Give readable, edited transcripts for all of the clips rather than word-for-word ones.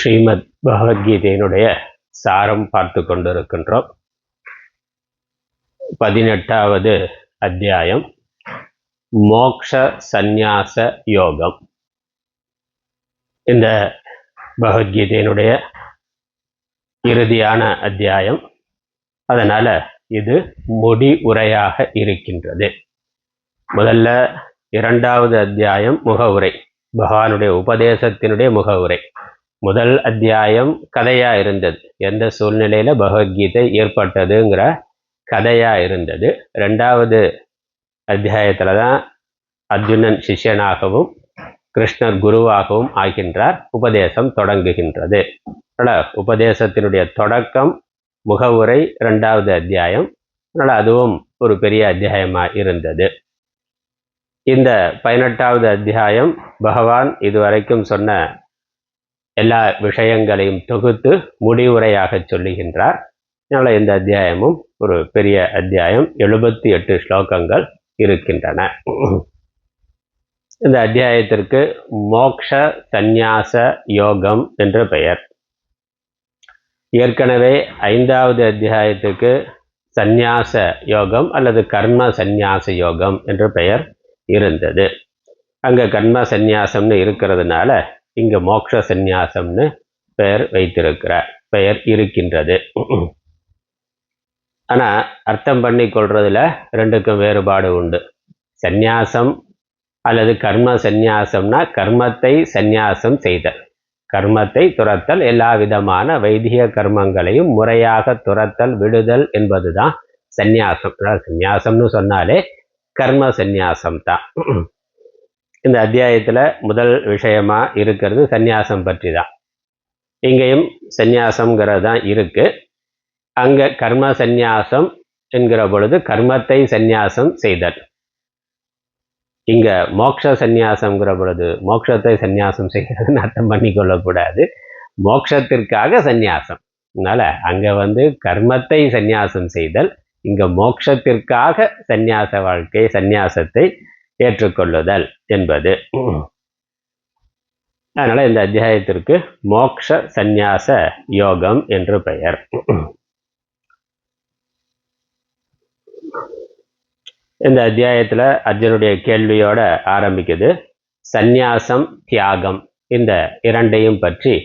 ஸ்ரீமத் பகவத்கீதையினுடைய சாரம் பார்த்து கொண்டிருக்கின்றோம். 18வது அத்தியாயம் மோக்ஷ சந்நியாச யோகம். இந்த பகவத்கீதையினுடைய இறுதியான அத்தியாயம், அதனால இது முடிவுரையாக இருக்கின்றது. முதல்ல 2வது அத்தியாயம் முகவுரை, பகவானுடைய உபதேசத்தினுடைய முகவுரை. முதல் அத்தியாயம் கதையா இருந்தது, எந்த சூழ்நிலையில பகவத்கீதை ஏற்பட்டதுங்கிற கதையா இருந்தது. 2வது அத்தியாயத்துல தான் அர்ஜுனன் சிஷ்யனாகவும் கிருஷ்ணர் குருவாகவும் ஆகின்றார். உபதேசம் தொடங்குகின்றது. உபதேசத்தினுடைய தொடக்கம் முகவுரை 2வது அத்தியாயம். அதனால அதுவும் ஒரு பெரிய அத்தியாயமா இருந்தது. இந்த 18வது அத்தியாயம் பகவான் இதுவரைக்கும் சொன்ன எல்லா விஷயங்களையும் தொகுத்து முடிவுரையாக சொல்லுகின்றார். அதனால இந்த அத்தியாயமும் ஒரு பெரிய அத்தியாயம். 78 ஸ்லோகங்கள் இருக்கின்றன. இந்த அத்தியாயத்திற்கு மோக்ஷ சந்நியாச யோகம் என்று பெயர். ஏற்கனவே 5வது அத்தியாயத்துக்கு சந்நியாச யோகம் அல்லது கர்ம சந்நியாச யோகம் என்று பெயர் இருந்தது. அங்க கர்ம சந்நியாசம்னு இருக்கிறதுனால இங்க மோக்ஷ சந்நியாசம்னு பெயர் வைத்திருக்கிறார், பெயர் இருக்கின்றது. ஆனா அர்த்தம் பண்ணி கொள்றதுல ரெண்டுக்கும் வேறுபாடு உண்டு. சந்நியாசம் அல்லது கர்ம சந்நியாசம்னா கர்மத்தை சந்நியாசம் செய்தல், கர்மத்தை துரத்தல், எல்லா விதமான வைதிக கர்மங்களையும் முறையாக துரத்தல், விடுதல் என்பதுதான் சந்நியாசம். சந்நியாசம்னு சொன்னாலே கர்ம சந்நியாசம் தான். இந்த அத்தியாயத்துல முதல் விஷயமா இருக்கிறது சந்நியாசம் பற்றி தான். இங்கேயும் சந்நியாசம்ங்கிறது தான் இருக்கு. அங்க கர்ம சந்நியாசம் என்கிற பொழுது கர்மத்தை சந்நியாசம் செய்தல். இங்க மோக்ஷ சந்நியாசம்ங்கிற பொழுது மோட்சத்தை சந்நியாசம் செய்கிறதுன்னு அர்த்தம் பண்ணி கொள்ளக்கூடாது. மோட்சத்திற்காக சந்நியாசம். அதனால அங்க கர்மத்தை சந்நியாசம் செய்தல், இங்க மோட்சத்திற்காக சந்நியாச வாழ்க்கை, சந்நியாசத்தை ஏற்றுக்கொள்ளுதல் என்பது. அதனால இந்த அத்தியாயத்திற்கு மோக்ஷ சந்நியாச யோகம் என்று பெயர். இந்த அத்தியாயத்துல அர்ஜுனுடைய கேள்வியோட ஆரம்பிக்குது. சந்நியாசம், தியாகம், இந்த இரண்டையும் பற்றி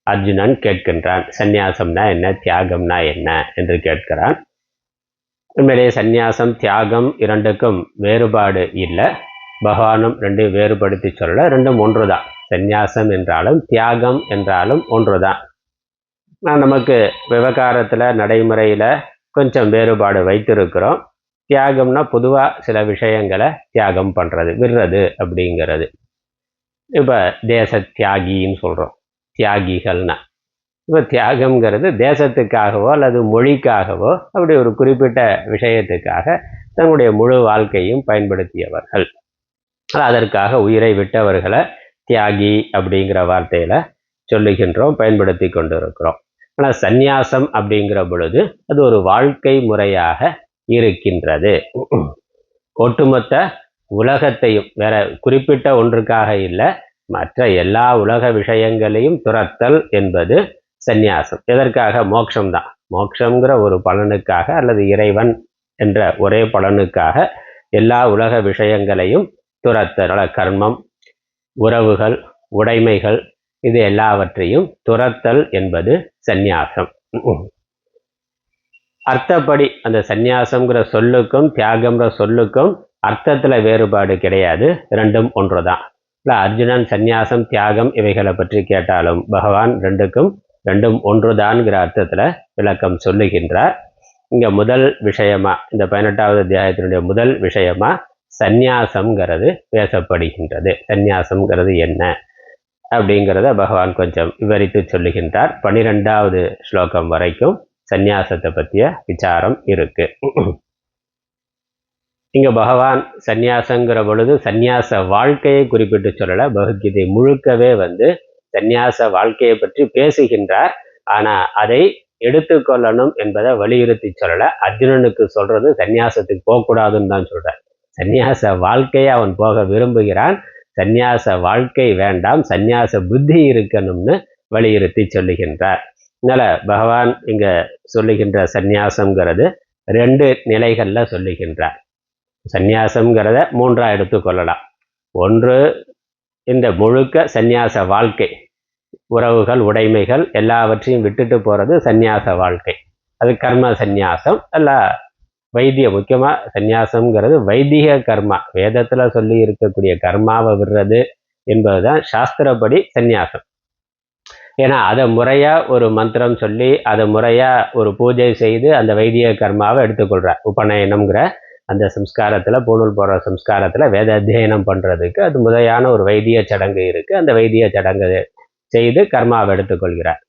அர்ஜுனன் கேட்கின்றான். சந்நியாசம்னா என்ன, தியாகம்னா என்ன என்று கேட்கிறான். உண்மையிலேயே சந்நியாசம் தியாகம் இரண்டுக்கும் வேறுபாடு இல்லை. பகவானும் ரெண்டையும் வேறுபடுத்தி சொல்ல, ரெண்டும் ஒன்றுதான். சந்நியாசம் என்றாலும் தியாகம் என்றாலும் ஒன்றுதான். நமக்கு விவகாரத்தில் நடைமுறையில் கொஞ்சம் வேறுபாடு வைத்திருக்கிறோம். தியாகம்னா பொதுவாக சில விஷயங்களை தியாகம் பண்ணுறது, விடுறது அப்படிங்கிறது. இப்போ தேச தியாகின்னு சொல்கிறோம், தியாகிகள்னா. இப்போ தியாகம்ங்கிறது தேசத்துக்காகவோ அல்லது மொழிக்காகவோ அப்படி ஒரு குறிப்பிட்ட விஷயத்துக்காக தன்னுடைய முழு வாழ்க்கையும் பயன்படுத்தியவர்கள், அதற்காக உயிரை விட்டவர்களை தியாகி அப்படிங்கிற வார்த்தையில சொல்லுகின்றோம், பயன்படுத்தி கொண்டு இருக்கிறோம். ஆனால் சந்நியாசம் அப்படிங்கிற பொழுது அது ஒரு வாழ்க்கை முறையாக இருக்கின்றது. ஒட்டுமொத்த உலகத்தையும், வேற குறிப்பிட்ட ஒன்றுக்காக இல்லை, மற்ற எல்லா உலக விஷயங்களையும் துரத்தல் என்பது சந்நியாசம். எதற்காக? மோட்சம்தான். மோட்சங்கிற ஒரு பலனுக்காக அல்லது இறைவன் என்ற ஒரே பலனுக்காக எல்லா உலக விஷயங்களையும் துரத்தல், கர்மம், உறவுகள், உடைமைகள், இது எல்லாவற்றையும் துரத்தல் என்பது சந்நியாசம். அர்த்தப்படி அந்த சந்நியாசம்ங்கிற சொல்லுக்கும் தியாகம்ங்கிற சொல்லுக்கும் அர்த்தத்துல வேறுபாடு கிடையாது, ரெண்டும் ஒன்றுதான். அர்ஜுனன் சந்நியாசம், தியாகம் இவைகளை பற்றி கேட்டாலும் பகவான் ரெண்டும் ஒன்றுதான்கிற அர்த்தத்துல விளக்கம் சொல்லுகின்றார். இங்க முதல் விஷயமா, இந்த 18வது அத்தியாயத்தினுடைய முதல் விஷயமா சந்நியாசம்ங்கிறது பேசப்படுகின்றது. சந்நியாசம்ங்கிறது என்ன அப்படிங்கிறத பகவான் கொஞ்சம் விவரித்து சொல்லுகின்றார். 12வது ஸ்லோகம் வரைக்கும் சந்நியாசத்தை பற்றிய விசாரம் இருக்கு. இங்க பகவான் சந்நியாசங்கிற பொழுது சந்நியாச வாழ்க்கையை குறிப்பிட்டு சொல்லல. பகவத்கீதை முழுக்கவே சந்நியாச வாழ்க்கையை பற்றி பேசுகின்றார். ஆனா அதை எடுத்துக்கொள்ளணும் என்பதை வலியுறுத்தி சொல்லல. அர்ஜுனனுக்கு சொல்றது சந்நியாசத்துக்கு போகக்கூடாதுன்னு தான் சொல்றார். சந்நியாச வாழ்க்கையை அவன் போக விரும்புகிறான். சந்நியாச வாழ்க்கை வேண்டாம், சந்நியாச புத்தி இருக்கணும்னு வலியுறுத்தி சொல்லுகின்றார். அதனால பகவான் இங்க சொல்லுகின்ற சந்நியாசம்ங்கிறது 2 நிலைகள்ல சொல்லுகின்றார். சந்நியாசம்ங்கிறத 3ஆ எடுத்துக்கொள்ளலாம். ஒன்று, இந்த முழுக்க சந்நியாச வாழ்க்கை, உறவுகள் உடைமைகள் எல்லாவற்றையும் விட்டுட்டு போறது சந்நியாச வாழ்க்கை, அது கர்ம சந்நியாசம். அல்ல வைத்திய, முக்கியமா சந்நியாசம்ங்கிறது வைதிக கர்மா, வேதத்துல சொல்லி இருக்கக்கூடிய கர்மாவை விடுறது என்பதுதான் சாஸ்திரப்படி சந்நியாசம். ஏன்னா அதை முறையா ஒரு மந்திரம் சொல்லி அதை முறையா ஒரு பூஜை செய்து அந்த வைதிக கர்மாவை எடுத்துக்கொள்றார். உபநயனம்ங்கிற அந்த சம்ஸ்காரத்துல, பூணூல் போடுற சம்ஸ்காரத்துல வேத அத்தியனம் பண்றதுக்கு அது முறையான ஒரு வைத்திய சடங்கு இருக்கு. அந்த வைத்திய சடங்கு செய்து கர்மாவை எடுத்துக்கொள்கிறார்.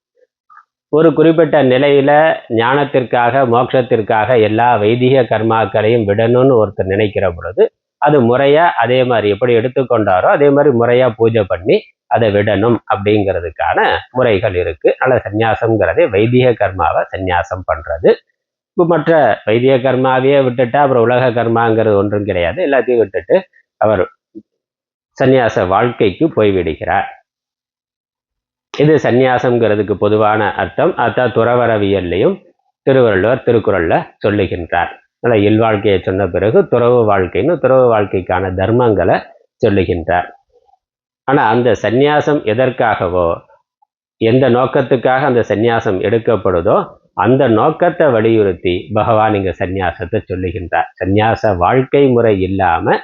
ஒரு குறிப்பிட்ட நிலையில ஞானத்திற்காக மோட்சத்திற்காக எல்லா வைதிக கர்மாக்களையும் விடணும்னு ஒருத்தர் நினைக்கிற பொழுது அது முறையா அதே மாதிரி எப்படி எடுத்துக்கொண்டாரோ அதே மாதிரி முறையா பூஜை பண்ணி அதை விடணும் அப்படிங்கிறதுக்கான முறைகள் இருக்கு. அதனால சந்நியாசம்ங்கிறதே வைதிக கர்மாவை சந்நியாசம் பண்றது. இப்போ மற்ற வைதிக கர்மாவையே விட்டுட்டா அப்புறம் உலக கர்மாங்கிறது ஒன்றும் கிடையாது. எல்லாத்தையும் விட்டுட்டு அவர் சந்நியாச வாழ்க்கைக்கு போய்விடுகிறார். இது சந்நியாசம்ங்கிறதுக்கு பொதுவான அர்த்தம். அதான் துறவரவியல்லையும் திருவள்ளுவர் திருக்குறள்ல சொல்லுகின்றார். அதனால் இல்வாழ்க்கையை சொன்ன பிறகு துறவு வாழ்க்கைன்னு துறவு வாழ்க்கைக்கான தர்மங்களை சொல்லுகின்றார். ஆனால் அந்த சந்நியாசம் எதற்காகவோ, எந்த நோக்கத்துக்காக அந்த சந்நியாசம் எடுக்கப்படுதோ அந்த நோக்கத்தை வலியுறுத்தி பகவான் இங்க சந்நியாசத்தை சொல்லுகின்றார். சந்நியாச வாழ்க்கை முறை இல்லாம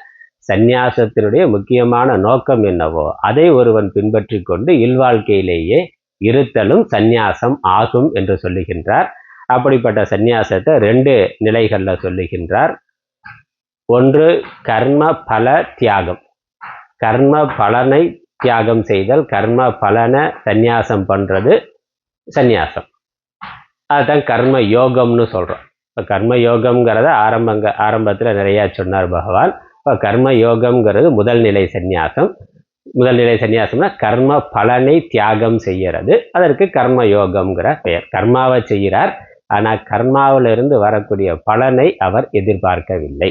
சந்நியாசத்தினுடைய முக்கியமான நோக்கம் என்னவோ அதை ஒருவன் பின்பற்றி கொண்டு இல்வாழ்க்கையிலேயே இருத்தலும் சந்நியாசம் ஆகும் என்று சொல்லுகின்றார். அப்படிப்பட்ட சந்நியாசத்தை 2 நிலைகள்ல சொல்லுகின்றார். ஒன்று, கர்ம பல தியாகம், கர்ம பலனை தியாகம் செய்தல், கர்ம பலனை சந்நியாசம் பண்றது சந்நியாசம். அதுதான் கர்ம யோகம்னு சொல்றோம். இப்போ கர்ம யோகம்ங்கிறத ஆரம்பத்துல நிறைய சொன்னார் பகவான். இப்போ கர்ம யோகம்ங்கிறது முதல் நிலை சந்நியாசம். முதல் நிலை சந்நியாசம்னா கர்ம பலனை தியாகம் செய்யறது, அதற்கு கர்ம யோகம்ங்கிற பெயர். கர்மாவை செய்கிறார், ஆனால் கர்மாவிலிருந்து வரக்கூடிய பலனை அவர் எதிர்பார்க்கவில்லை.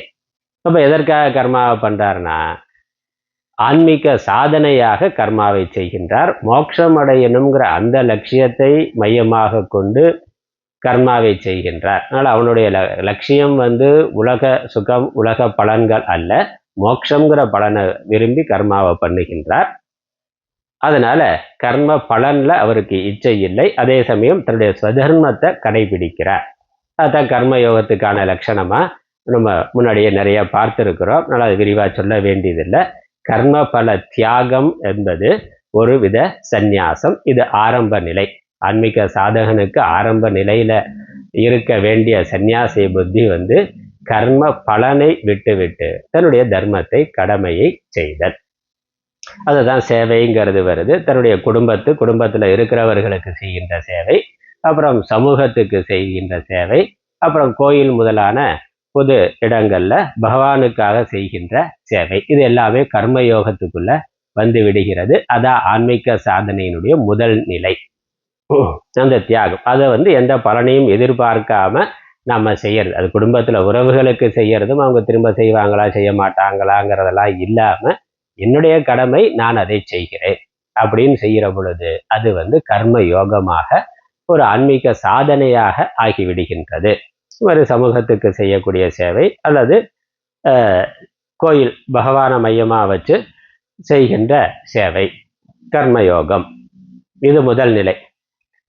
அப்போ எதற்காக கர்மாவை பண்றாருன்னா ஆன்மீக சாதனையாக கர்மாவை செய்கின்றார். மோட்சம் அடையணுங்கிற அந்த லட்சியத்தை மையமாக கொண்டு கர்மாவை செய்கின்றார். அதனால் அவனுடைய லட்சியம் உலக சுகம் உலக பலன்கள் அல்ல, மோட்சங்கிற பலனை விரும்பி கர்மாவை பண்ணுகின்றார். அதனால கர்ம பலன்ல அவருக்கு இச்சை இல்லை. அதே சமயம் தன்னுடைய ஸ்வதர்மத்தை கடைபிடிக்கிறார். அதுதான் கர்ம யோகத்துக்கான லட்சணமா நம்ம முன்னாடியே நிறைய பார்த்துருக்கிறோம். அதனால் அது விரிவாக சொல்ல வேண்டியதில்லை. கர்ம பல தியாகம் என்பது ஒரு வித சந்நியாசம். இது ஆரம்ப நிலை. ஆன்மீக சாதகனுக்கு ஆரம்ப நிலையில இருக்க வேண்டிய சந்நியாசி புத்தி கர்ம பலனை விட்டு தன்னுடைய தர்மத்தை கடமையை செய்தல். அதுதான் சேவைங்கிறது வருது. தன்னுடைய குடும்பத்துல இருக்கிறவர்களுக்கு செய்கின்ற சேவை, அப்புறம் சமூகத்துக்கு செய்கின்ற சேவை, அப்புறம் கோயில் முதலான பொது இடங்கள்ல பகவானுக்காக செய்கின்ற சேவை, இது எல்லாமே கர்மயோகத்துக்குள்ள வந்து விடுகிறது. அதான் ஆன்மீக சாதனையினுடைய முதல் நிலை, அந்த தியாகம். அதை எந்த பலனையும் எதிர்பார்க்காம நம்ம செய்யறது. அது குடும்பத்துல உறவுகளுக்கு செய்யறதும் அவங்க திரும்ப செய்வாங்களா செய்ய மாட்டாங்களாங்கிறதெல்லாம் இல்லாம என்னுடைய கடமை, நான் அதை செய்கிறேன் அப்படின்னு செய்கிற பொழுது அது கர்ம யோகமாக ஒரு ஆன்மீக சாதனையாக ஆகிவிடுகின்றது. ஒரு சமூகத்துக்கு செய்யக்கூடிய சேவை அல்லது கோயில் பகவானை மையமாக வச்சு செய்கின்ற சேவை கர்மயோகம், இது முதல் நிலை.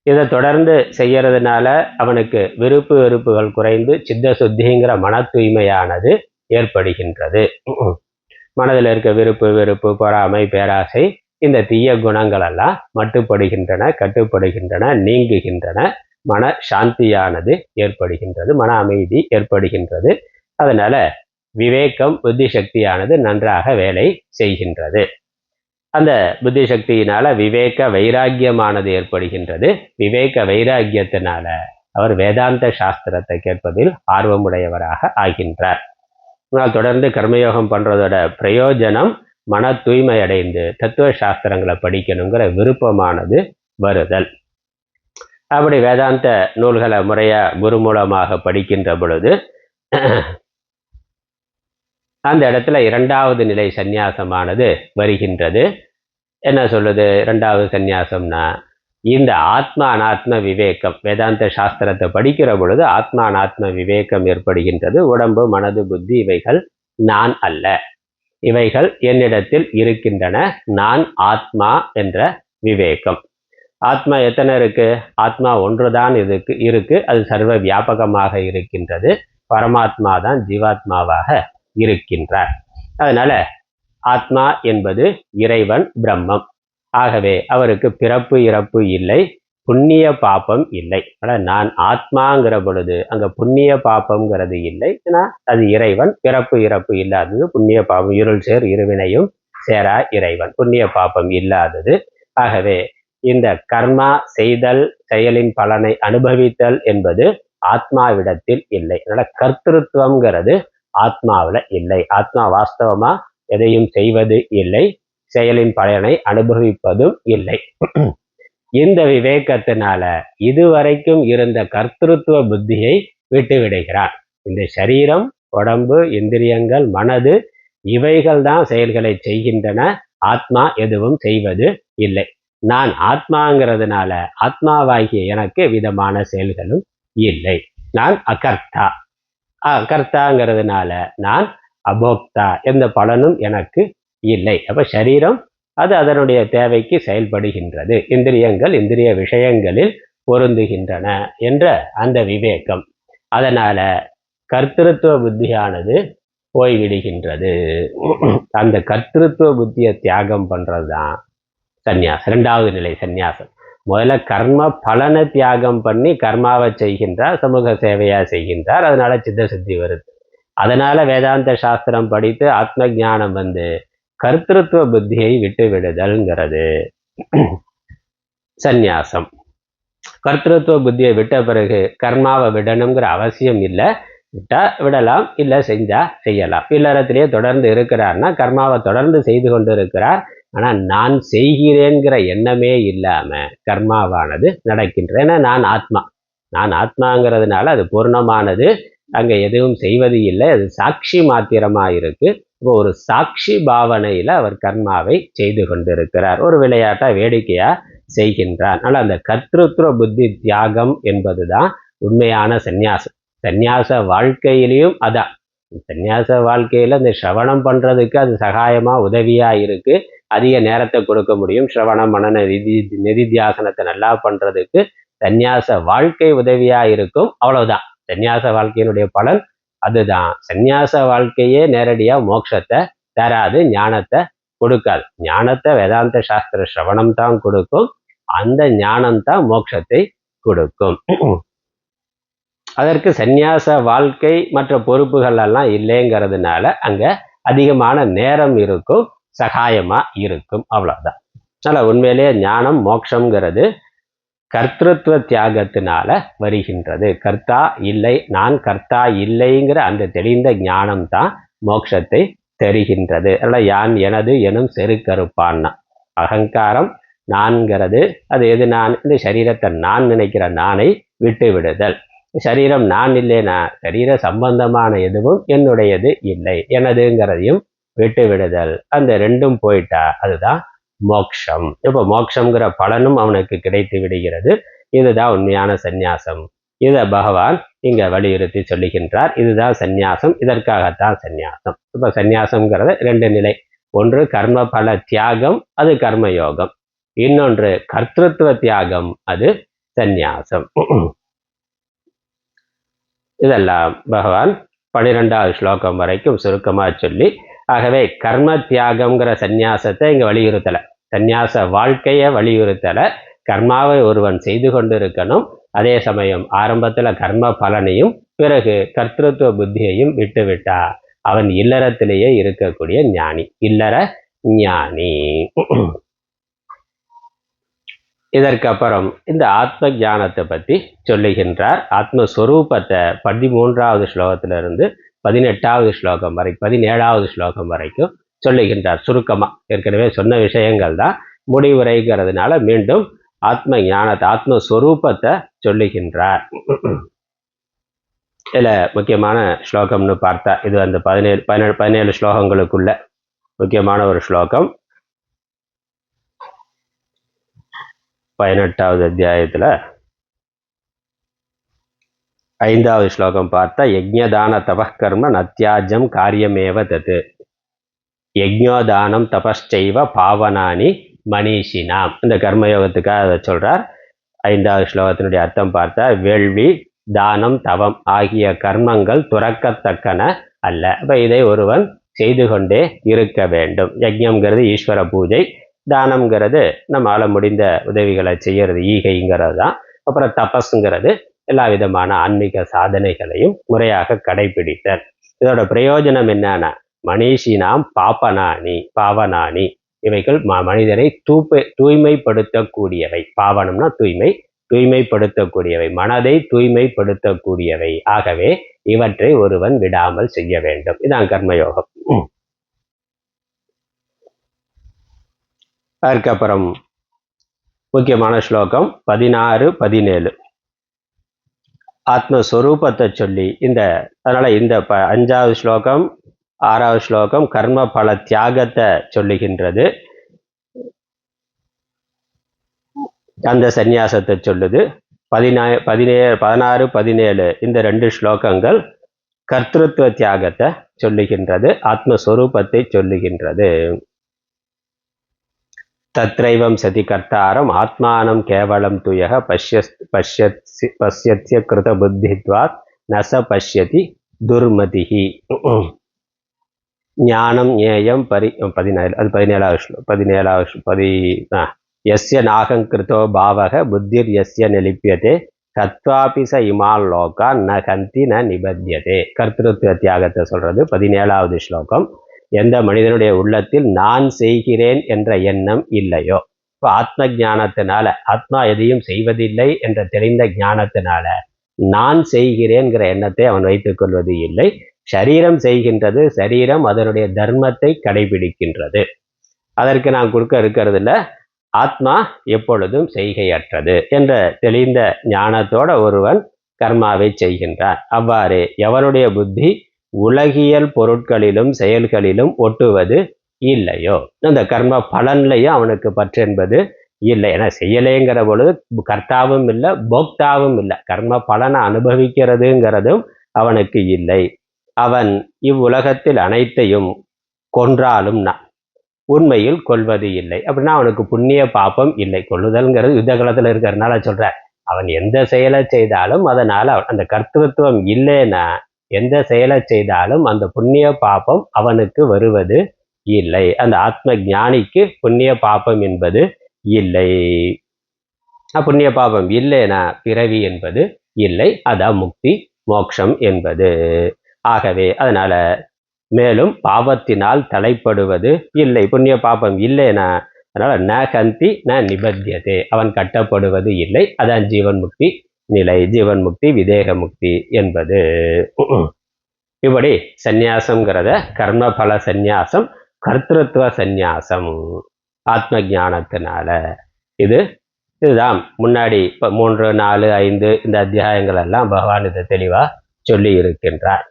இதை தொடர்ந்து செய்யறதுனால அவனுக்கு விருப்பு வெறுப்புகள் குறைந்து சித்த சுத்திங்கிற மன தூய்மையானது ஏற்படுகின்றது. மனதில் இருக்க விருப்பு வெறுப்பு பொறாமை பேராசை இந்த தீய குணங்கள் எல்லாம் மட்டுப்படுகின்றன, கட்டுப்படுகின்றன, நீங்குகின்றன. மன சாந்தியானது ஏற்படுகின்றது, மன அமைதி ஏற்படுகின்றது. அதனால விவேகம் புத்தி சக்தியானது நன்றாக வேலை செய்கின்றது. அந்த புத்தி சக்தியினால விவேக வைராக்கியமானது ஏற்படுகின்றது. விவேக வைராக்கியத்தினால அவர் வேதாந்த சாஸ்திரத்தை கேட்பதில் ஆர்வமுடையவராக ஆகின்றார். ஆனால் தொடர்ந்து கர்மயோகம் பண்றதோட பிரயோஜனம் மன தூய்மை அடைந்து தத்துவ சாஸ்திரங்களை படிக்கணுங்கிற விருப்பமானது வருதல். அப்படி வேதாந்த நூல்களை முறையா குரு மூலமாக படிக்கின்ற பொழுது அந்த இடத்துல 2வது நிலை சந்நியாசமானது வருகின்றது. என்ன சொல்லுது 2வது சந்நியாசம்னா, இந்த ஆத்மா அனாத்ம விவேகம் வேதாந்த சாஸ்திரத்தை படிக்கிற பொழுது ஆத்மா அனாத்ம விவேகம் ஏற்படுகின்றது. உடம்பு, மனது, புத்தி இவைகள் நான் அல்ல, இவைகள் என்னிடத்தில் இருக்கின்றன, நான் ஆத்மா என்ற விவேகம். ஆத்மா எத்தனை இருக்கு? ஆத்மா ஒன்றுதான் இருக்கு. அது சர்வ வியாபகமாக இருக்கின்றது. பரமாத்மா தான் ஜீவாத்மாவாக இருக்கின்றார். அதனால ஆத்மா என்பது இறைவன், பிரம்மம். ஆகவே அவருக்கு பிறப்பு இறப்பு இல்லை, புண்ணிய பாப்பம் இல்லை. நான் ஆத்மாங்கிற பொழுது அங்க புண்ணிய பாப்பம்ங்கிறது இல்லை. ஏன்னா அது இறைவன், பிறப்பு இறப்பு இல்லாதது. புண்ணிய பாப்பம் இருள் சேர் இருவினையும் சேரா இறைவன், புண்ணிய பாப்பம் இல்லாதது. ஆகவே இந்த கர்மா செய்தல், செயலின் பலனை அனுபவித்தல் என்பது ஆத்மாவிடத்தில் இல்லை. அதனால கர்த்திருவம்ங்கிறது ஆத்மாவில் இல்லை. ஆத்மா வாஸ்தவமா எதையும் செய்வது இல்லை, செயலின் பலனை அனுபவிப்பதும் இல்லை. இந்த விவேகத்தினால இதுவரைக்கும் இருந்த கர்த்திருவ புத்தியை விட்டு விடுகிறான். இந்த சரீரம், உடம்பு, இந்திரியங்கள், மனது இவைகள் தான் செயல்களை செய்கின்றன. ஆத்மா எதுவும் செய்வது இல்லை. நான் ஆத்மாங்கிறதுனால ஆத்மாவாகிய எனக்கு விதமான செயல்களும் இல்லை. நான் அகர்த்தா. அகர்த்தாங்கிறதுனால நான் அபோக்தா, எந்த பலனும் எனக்கு இல்லை. அப்ப சரீரம் அது அதனுடைய தேவைக்கு செயல்படுகின்றது, இந்திரியங்கள் இந்திரிய விஷயங்களில் பொருந்துகின்றன என்ற அந்த விவேகம். அதனால கர்த்திருவ புத்தியானது போய்விடுகின்றது. அந்த கர்த்திருவ புத்தியை தியாகம் பண்றதுதான் சந்நியாசம், இரண்டாவது நிலை சந்நியாசம். முதல்ல கர்ம பலனை தியாகம் பண்ணி கர்மாவை செய்கின்றார், சமூக சேவையா செய்கின்றார். அதனால சித்த சுத்தி வருது. அதனால வேதாந்த சாஸ்திரம் படித்து ஆத்ம ஞானம் வந்து கர்த்திருவ புத்தியை விட்டு விடுதல்ங்கிறது சந்நியாசம். கர்த்திருவ புத்தியை விட்ட பிறகு கர்மாவை விடணுங்கிற அவசியம் இல்லை. விட்டா விடலாம், இல்லை செஞ்சா செய்யலாம். இல்லறத்திலேயே தொடர்ந்து இருக்கிறார்னா கர்மாவை தொடர்ந்து செய்து கொண்டு இருக்கிறார். ஆனால் நான் செய்கிறேங்கிற எண்ணமே இல்லாமல் கர்மாவானது நடக்கின்றது. ஏன்னா நான் ஆத்மா, நான் ஆத்மாங்கிறதுனால அது பூர்ணமானது, அங்கே எதுவும் செய்வது இல்லை, அது சாட்சி மாத்திரமாக இருக்கு. இப்போ ஒரு சாட்சி பாவனையில் அவர் கர்மாவை செய்து கொண்டிருக்கிறார், ஒரு விளையாட்டாக வேடிக்கையாக செய்கின்றார். ஆனால் அந்த கர்த்திருவ புத்தி தியாகம் என்பது தான் உண்மையான சந்நியாசம். சந்நியாச வாழ்க்கையிலையும் அதான். சந்நியாச வாழ்க்கையில் இந்த சிரவணம் பண்ணுறதுக்கு அது சகாயமாக உதவியாக இருக்குது. அதிக நேரத்தை கொடுக்க முடியும். சிரவணம், மனன, நிதித்தியாசனத்தை நல்லா பண்ணுறதுக்கு சந்நியாச வாழ்க்கை உதவியாக இருக்கும். அவ்வளவுதான் சந்நியாச வாழ்க்கையினுடைய பலன். அதுதான் சந்நியாச வாழ்க்கையே நேரடியாக மோட்சத்தை தராது, ஞானத்தை கொடுக்காது. ஞானத்தை வேதாந்த சாஸ்திர சிரவணம் தான் கொடுக்கும். அந்த ஞானம் தான் மோட்சத்தை கொடுக்கும். அதற்கு சந்நியாச வாழ்க்கை மற்ற பொறுப்புகள் எல்லாம் இல்லைங்கிறதுனால அங்க அதிகமான நேரம் இருக்கும், சகாயமா இருக்கும். அவ்வளவுதான். அதனால உண்மையிலேயே ஞானம், மோட்சம்ங்கிறது கர்த்திருவ தியாகத்தினால வருகின்றது. கர்த்தா இல்லை, நான் கர்த்தா இல்லைங்கிற அந்த தெளிந்த ஞானம் தான் மோட்சத்தை தருகின்றது. அதனால யான் எனது எனும் செருக்கறுப்பான்னா அகங்காரம் நான்கிறது. அது எது? நான் இந்த சரீரத்தை நான் நினைக்கிற நானை விட்டு விடுதல். சரீரம் நான் இல்லைனா சரீர சம்பந்தமான எதுவும் என்னுடையது இல்லை, எனதுங்கிறதையும் விட்டு விடுதல். அந்த ரெண்டும் போயிட்டா அதுதான் மோட்சம். இப்போ மோட்சம்ங்கிற பலனும் அவனுக்கு கிடைத்து விடுகிறது. இதுதான் உண்மையான சந்நியாசம். இதை பகவான் இங்க வலியுறுத்தி சொல்லுகின்றார். இதுதான் சந்நியாசம், இதற்காகத்தான் சந்நியாசம். இப்போ சந்நியாசம்ங்கிறது ரெண்டு நிலை. ஒன்று கர்ம பல தியாகம், அது கர்மயோகம். இன்னொன்று கர்த்திருவ தியாகம், அது சந்நியாசம். இதெல்லாம் பகவான் 12வது ஸ்லோகம் வரைக்கும் சுருக்கமாக சொல்லி, ஆகவே கர்ம தியாகம்ங்கிற சந்நியாசத்தை இங்கே வலியுறுத்தலை, சந்நியாச வாழ்க்கையை வலியுறுத்தலை. கர்மாவை ஒருவன் செய்து கொண்டு இருக்கணும், அதே சமயம் ஆரம்பத்தில் கர்ம பலனையும் பிறகு கர்த்திருவ புத்தியையும் விட்டுவிட்டா அவன் இல்லறத்திலேயே இருக்கக்கூடிய ஞானி, இல்லற ஞானி. இதற்கப்புறம் இந்த ஆத்ம ஞானத்தை பற்றி சொல்லுகின்றார். ஆத்மஸ்வரூபத்தை 13வது ஸ்லோகத்திலிருந்து 18வது ஸ்லோகம் வரை 17வது ஸ்லோகம் வரைக்கும் சொல்லுகின்றார். சுருக்கமாக ஏற்கனவே சொன்ன விஷயங்கள் தான் முடிவுரைங்கிறதுனால மீண்டும் ஆத்ம ஞானத்தை, ஆத்மஸ்வரூபத்தை சொல்லுகின்றார். இதில் முக்கியமான ஸ்லோகம்னு பார்த்தா இது அந்த 17 ஸ்லோகங்களுக்குள்ள முக்கியமான ஒரு ஸ்லோகம். 18வது அத்தியாயத்தில் 5வது ஸ்லோகம் பார்த்தா யஜ்ஞதான தபகர்ம நத்தியாஜம் காரியமேவ தத்து யஜ்ஞோதானம் தபஸ்சைவ பாவனானி மனிஷினாம். இந்த கர்மயோகத்துக்காக அதை சொல்றார். 5வது ஸ்லோகத்தினுடைய அர்த்தம் பார்த்தா வேள்வி தானம் தவம் ஆகிய கர்மங்கள் துறக்கத்தக்கன அல்ல. அப்போ இதை ஒருவன் செய்து கொண்டே இருக்க வேண்டும். யஜ்ஞம்ங்கிறது ஈஸ்வர பூஜை, தானம்ங்கிறது நம்மளால் முடிந்த உதவிகளை செய்யறது ஈகைங்கிறது தான். அப்புறம் தபஸுங்கிறது எல்லா விதமான ஆன்மீக சாதனைகளையும் முறையாக கடைபிடித்தல். இதோட பிரயோஜனம் என்னன்னா மனிஷினாம் பாவனானி இவைகள் மனிதரை தூய்மைப்படுத்தக்கூடியவை. பாவனம்னா தூய்மைப்படுத்தக்கூடியவை, மனதை தூய்மைப்படுத்தக்கூடியவை. ஆகவே இவற்றை ஒருவன் விடாமல் செய்ய வேண்டும். இதான் கர்மயோகம். அதுக்கப்புறம் முக்கியமான ஸ்லோகம் 16, 17 ஆத்மஸ்வரூபத்தை சொல்லி அதனால இந்த 5வது ஸ்லோகம் 6வது ஸ்லோகம் கர்ம பல தியாகத்தை சொல்லுகின்றது. அந்த சந்நியாசத்தை சொல்லுது. 16, 17 இந்த 2 ஸ்லோகங்கள் கர்த்திருவ தியாகத்தை சொல்லுகின்றது, ஆத்மஸ்வரூபத்தை சொல்லுகின்றது. தத்ரைவம் சதி கர்த்தாரம் ஆத்மானம் கேவலம் துயக பஷ்யத்ய கிருத புத்தித்வாத் நச பஷ்யதி துர்மதிஹி. ஞானம் ஞேயம் 17 யஸ்ய நாகங்கிருதோ பாவக புத்திர் யஸ்ய நிலிப்பியதே தத்வாபி ச இமால் லோகா ந கந்தி ந நிபத்தியதே. கர்த்திருவ தியாகத்தை சொல்றது 17வது ஸ்லோகம். எந்த மனிதனுடைய உள்ளத்தில் நான் செய்கிறேன் என்ற எண்ணம் இல்லையோ, இப்போ ஆத்ம ஞானத்தினால ஆத்மா எதையும் செய்வதில்லை என்ற தெரிந்த ஞானத்தினால நான் செய்கிறேன்கிற எண்ணத்தை அவன் வைத்துக் கொள்வது இல்லை. சரீரம் செய்கின்றது, சரீரம் அதனுடைய தர்மத்தை கடைபிடிக்கின்றது. அதற்கு நான் கொடுக்க இருக்கிறது இல்லை. ஆத்மா எப்பொழுதும் செய்கையற்றது என்ற தெளிந்த ஞானத்தோட ஒருவன் கர்மாவை செய்கின்றான். அவ்வாறு எவனுடைய புத்தி உலகியல் பொருட்களிலும் செயல்களிலும் ஒட்டுவது இல்லையோ, அந்த கர்ம பலன்லையும் அவனுக்கு பற்றென்பது இல்லை. ஏன்னா செய்யலைங்கிற பொழுது கர்த்தாவும் இல்லை, போக்தாவும் இல்லை. கர்ம பலனை அனுபவிக்கிறதுங்கிறதும் அவனுக்கு இல்லை. அவன் இவ்வுலகத்தில் அனைத்தையும் கொன்றாலும் உண்மையில் கொல்வது இல்லை. அப்படின்னா அவனுக்கு புண்ணிய பாப்பம் இல்லை. கொல்லுதல்ங்கிறது யுத்த காலத்தில் இருக்கிறதுனால சொல்ற. அவன் எந்த செயலை செய்தாலும் அதனால அந்த கர்த்தத்துவம் இல்லைன்னா எந்த செயலை செய்தாலும் அந்த புண்ணிய பாப்பம் அவனுக்கு வருவது இல்லை. அந்த ஆத்ம ஞானிக்கு புண்ணிய பாப்பம் என்பது இல்லை. புண்ணிய பாபம் இல்லைன்னா பிறவி என்பது இல்லை. அதான் முக்தி மோட்சம் என்பது. ஆகவே அதனால மேலும் பாவத்தினால் தலைப்படுவது இல்லை. புண்ணிய பாபம் இல்லைன்னா அதனால ந கந்தி ந நிபத்தியதே, அவன் கட்டப்படுவது இல்லை. அதான் ஜீவன் முக்தி நிலை, ஜீவன் முக்தி விதேக முக்தி என்பது. இப்படி சந்நியாசம்ங்கிறத கர்ம பல சந்நியாசம், கர்த்திருவ சந்நியாசம் ஆத்ம ஞானத்தினால. இதுதான் முன்னாடி 3, 4, 5 இந்த அத்தியாயங்கள் எல்லாம் பகவான் இதை தெளிவா சொல்லி இருக்கின்றார்.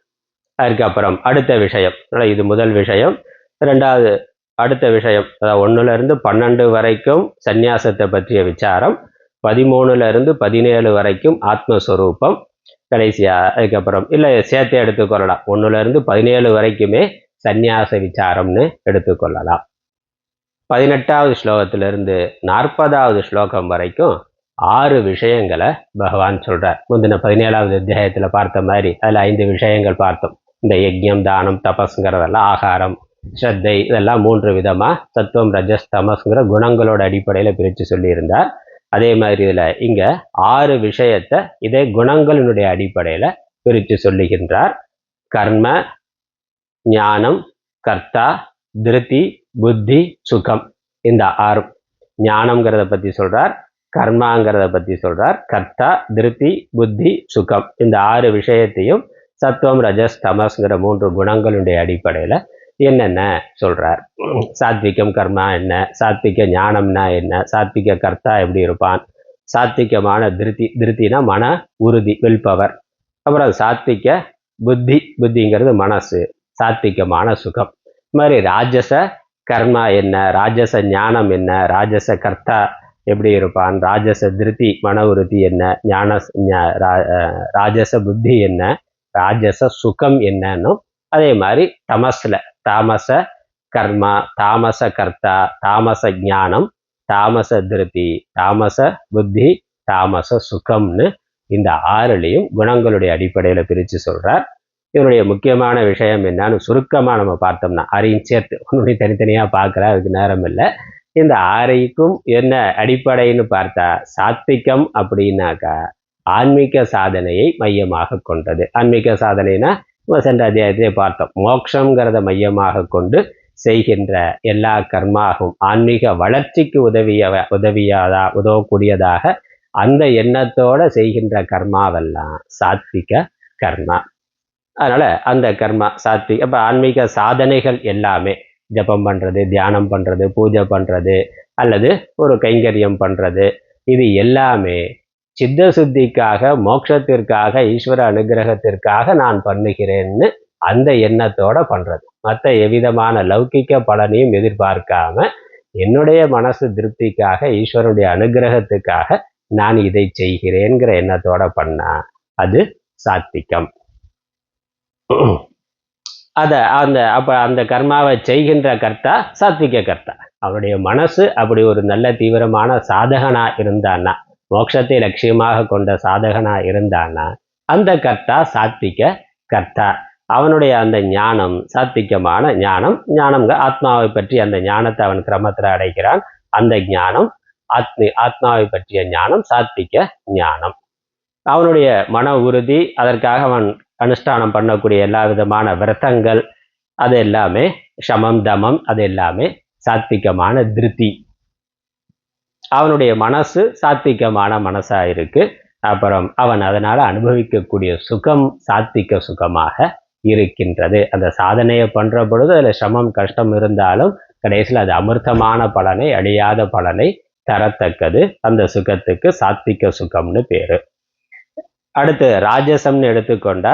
அதுக்கப்புறம் அடுத்த விஷயம், இது முதல் விஷயம். 2வது அடுத்த விஷயம், அதாவது 1லிருந்து 12 வரைக்கும் சந்நியாசத்தை பற்றிய விசாரம், 13லிருந்து 17 வரைக்கும் ஆத்மஸ்வரூபம், கடைசியா அதுக்கப்புறம் இல்லை சேர்த்து எடுத்துக்கொள்ளலாம். 1லிருந்து 17 வரைக்குமே சந்நியாச விசாரம்னு எடுத்துக்கொள்ளலாம். 18வது ஸ்லோகத்திலிருந்து 40வது ஸ்லோகம் வரைக்கும் 6 விஷயங்களை பகவான் சொல்றார். முந்தின 17வது அத்தியாயத்துல பார்த்த மாதிரி அதுல 5 விஷயங்கள் பார்த்தோம். இந்த யஜ்ஞம் தானம் தபஸ்ங்கிறதெல்லாம், ஆகாரம் ஸ்ரத்தை, இதெல்லாம் 3 விதமா சத்துவம் ரஜஸ் தமஸ்ங்கிற குணங்களோட அடிப்படையில பிரித்து சொல்லியிருந்தார். அதே மாதிரி இதுல இங்க 6 விஷயத்தை இதே குணங்களினுடைய அடிப்படையில பிரித்து சொல்லுகின்றார். கர்ம, ஞானம், கர்த்தா, திருதி, புத்தி, சுகம். இந்த 6 ஞானம்ங்கிறத பத்தி சொல்றார், கர்மாங்கிறத பத்தி சொல்றார், கர்த்தா, திருதி, புத்தி, சுகம். இந்த 6 விஷயத்தையும் சத்துவம் ரஜஸ் தமஸ்ங்கிற 3 குணங்களுடைய அடிப்படையில என்னென்ன சொல்றார். சாத்விகம் கர்மா என்ன, சாத்விக ஞானம்னா என்ன, சாத்விக கர்த்தா எப்படி இருப்பான், சாத்விகமான திருத்தினா மன உறுதி, வில் பவர். அப்புறம் சாத்விக புத்திங்கிறது மனசு, சாத்விகமான சுகம். இது மாதிரி ராஜச கர்மா என்ன, ராஜச ஞானம் என்ன, ராஜச கர்த்தா எப்படி இருப்பான், ராஜச திருப்தி மன உறுதி என்ன, ராஜச புத்தி என்ன, ராஜச சுகம் என்னன்னும், அதே மாதிரி தமஸ்ல தாமச கர்மா, தாமச கர்த்தா, தாமச ஞானம், தாமச திருப்தி, தாமச புத்தி, தாமச சுகம்னு இந்த 6லையும் குணங்களுடைய அடிப்படையில் பிரித்து சொல்றார். இதனுடைய முக்கியமான விஷயம் என்னன்னு சுருக்கமாக நம்ம பார்த்தோம்னா, 6ஐயும் சேர்த்து ஒன்றுடைய தனித்தனியாக பார்க்கல, அதுக்கு நேரம் இல்லை. இந்த 6க்கும் என்ன அடிப்படைன்னு பார்த்தா, சாத்விகம் அப்படின்னாக்கா ஆன்மீக சாதனையை மையமாக கொண்டது. ஆன்மீக சாதனைனா சென்ற அத்தியாயத்திலே பார்த்தோம், மோட்சங்கிறத மையமாக கொண்டு செய்கின்ற எல்லா கர்மாகவும் ஆன்மீக வளர்ச்சிக்கு உதவக்கூடியதாக அந்த எண்ணத்தோட செய்கின்ற கர்மாவெல்லாம் சாத்விக கர்மா. அதனால அந்த கர்மா சாத்விக். அப்ப ஆன்மீக சாதனைகள் எல்லாமே ஜபம் பண்றது, தியானம் பண்றது, பூஜை பண்றது, அல்லது ஒரு கைங்கரியம் பண்றது, இது எல்லாமே சித்த சுத்திக்காக, மோட்சத்திற்காக, ஈஸ்வர அனுகிரகத்திற்காக நான் பண்ணுகிறேன்னு அந்த எண்ணத்தோட பண்றது. மற்ற எவ்விதமான லௌகிக்க பலனையும் எதிர்பார்க்காம என்னுடைய மனசு திருப்திக்காக, ஈஸ்வரனுடைய அனுகிரகத்துக்காக நான் இதை செய்கிறேங்கிற எண்ணத்தோட பண்ணா அது சாத்விகம். அந்த கர்மாவை செய்கின்ற கர்த்தா சாத்விக கர்த்தா. அவனுடைய மனசு அப்படி ஒரு நல்ல தீவிரமான சாதகனா இருந்தான்னா, மோட்சத்தை லட்சியமாக கொண்ட சாதகனா இருந்தான்னா, அந்த கர்த்தா சாத்விக கர்த்தா. அவனுடைய அந்த ஞானம் சாத்விகமான ஞானம். ஆத்மாவை பற்றி அந்த ஞானத்தை அவன் கிரமத்தில் அடைகிறான். அந்த ஞானம் ஆத்மாவை பற்றிய ஞானம் சாத்விக ஞானம். அவனுடைய மன உறுதி, அதற்காக அவன் அனுஷ்டானம் பண்ணக்கூடிய எல்லா விதமான விரதங்கள், அது எல்லாமே சமம் தமம், அது எல்லாமே சாத்விகமான திருப்தி. அவனுடைய மனசு சாத்விகமான மனசா இருக்கு. அப்புறம் அவன் அதனால அனுபவிக்கக்கூடிய சுகம் சாத்விக சுகமாக இருக்கின்றது. அந்த சாதனையை பண்ற பொழுது அதுல சமம் கஷ்டம் இருந்தாலும் கடைசியில் அது அமிர்தமான பலனை, அழியாத பலனை தரத்தக்கது. அந்த சுகத்துக்கு சாத்விக சுகம்னு பேரு. அடுத்து ராஜசம்னு எடுத்துக்கொண்டா,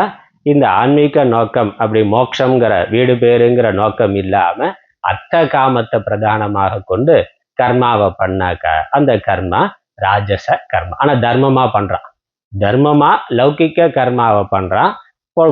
இந்த ஆன்மீக நோக்கம் அப்படி மோட்சங்கிற வீடு பேருங்கிற நோக்கம் இல்லாம அர்த்த காமத்தை பிரதானமாக கொண்டு கர்மாவை பண்ணாக்க அந்த கர்மா ராஜச கர்மா. ஆனா தர்மமா பண்றான், தர்மமா லௌகிக்க கர்மாவை பண்றான்.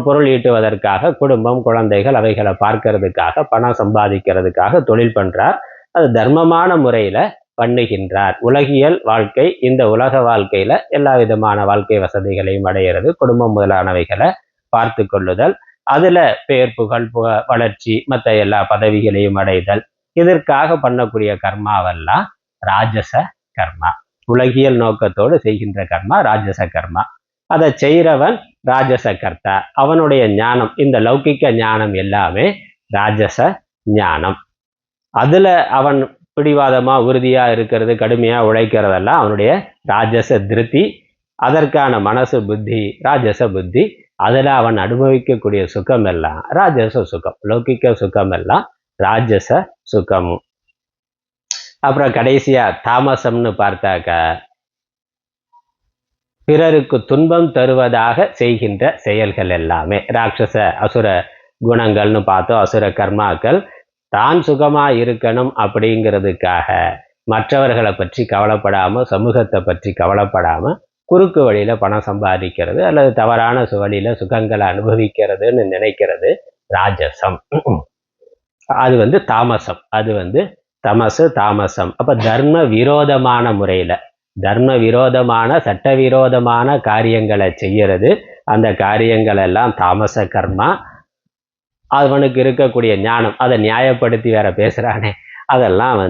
பொருள் ஈட்டுவதற்காக, குடும்பம் குழந்தைகள் அவைகளை பார்க்கறதுக்காக, பணம் சம்பாதிக்கிறதுக்காக தொழில் பண்றார். அது தர்மமான முறையில பண்ணுகின்றார். உலகியல் வாழ்க்கை, இந்த உலக வாழ்க்கையில எல்லா விதமான வாழ்க்கை வசதிகளையும் அடையிறது, குடும்பம் முதலானவைகளை பார்த்து கொள்ளுதல், அதுல பேர் புகழ் வளர்ச்சி, மற்ற எல்லா பதவிகளையும் அடைதல், இதற்காக பண்ணக்கூடிய கர்மாவெல்லாம் ராஜச கர்மா. உலகியல் நோக்கத்தோடு செய்கின்ற கர்மா ராஜச கர்மா. அதை செய்கிறவன் ராஜச கர்த்தா. அவனுடைய ஞானம், இந்த லௌகிக்க ஞானம் எல்லாமே ராஜச ஞானம். அதுல அவன் பிடிவாதமா உறுதியா இருக்கிறது, கடுமையா உழைக்கிறதெல்லாம் அவனுடைய ராஜச திருப்தி. அதற்கான மனசு புத்தி ராஜச புத்தி. அதுல அவன் அனுபவிக்கக்கூடிய சுகம் எல்லாம் ராஜச சுகம். லௌகிக்க சுகம் எல்லாம் ராஜச சுகம். அப்புறம் கடைசியா தாமசம்னு பார்த்தாக்க, பிறருக்கு துன்பம் தருவதாக செய்கின்ற செயல்கள் எல்லாமே ராட்சச அசுர குணங்கள்னு பார்த்தோம். அசுர கர்மாக்கள் தான் சுகமா இருக்கணும் அப்படிங்கிறதுக்காக மற்றவர்களை பற்றி கவலைப்படாம, சமூகத்தை பற்றி கவலைப்படாம குறுக்கு வழியில பணம் சம்பாதிக்கிறது, அல்லது தவறான வழியில சுகங்களை அனுபவிக்கிறதுன்னு நினைக்கிறது ராஜசம். அது தாமசம். அது தமசு தாமசம். அப்ப தர்ம விரோதமான முறையில, தர்ம விரோதமான சட்டவிரோதமான காரியங்களை செய்யறது, அந்த காரியங்கள் எல்லாம் தாமச கர்மா. அவனுக்கு இருக்கக்கூடிய ஞானம், அதை நியாயப்படுத்தி வேற பேசுறானே, அதெல்லாம்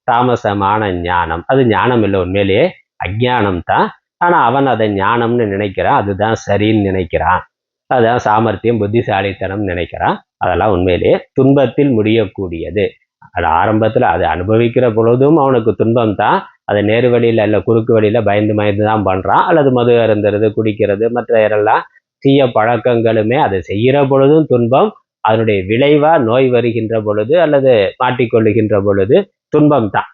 தாமசமான ஞானம். அது ஞானம் இல்லை, உண்மையிலேயே அஜ்ஞானம் தான். ஆனா அவன் அதை ஞானம்னு நினைக்கிறான், அதுதான் சரின்னு நினைக்கிறான், அதுதான் சாமர்த்தியம் புத்திசாலித்தனம் நினைக்கிறான். அதெல்லாம் உண்மையிலேயே துன்பத்தில் முடியக்கூடியது. அது ஆரம்பத்துல அதை அனுபவிக்கிற பொழுதும் அவனுக்கு துன்பம் தான். அதை நேரு வழியில இல்லை குறுக்கு வழியில பயந்து தான் பண்றான். அல்லது மது அருந்துறது, குடிக்கிறது, மற்ற எல்லாம் தீய பழக்கங்களுமே அதை செய்கிற பொழுதும் துன்பம். அதனுடைய விளைவா நோய் வருகின்ற பொழுது அல்லது மாட்டிக்கொள்ளுகின்ற பொழுது துன்பம் தான்.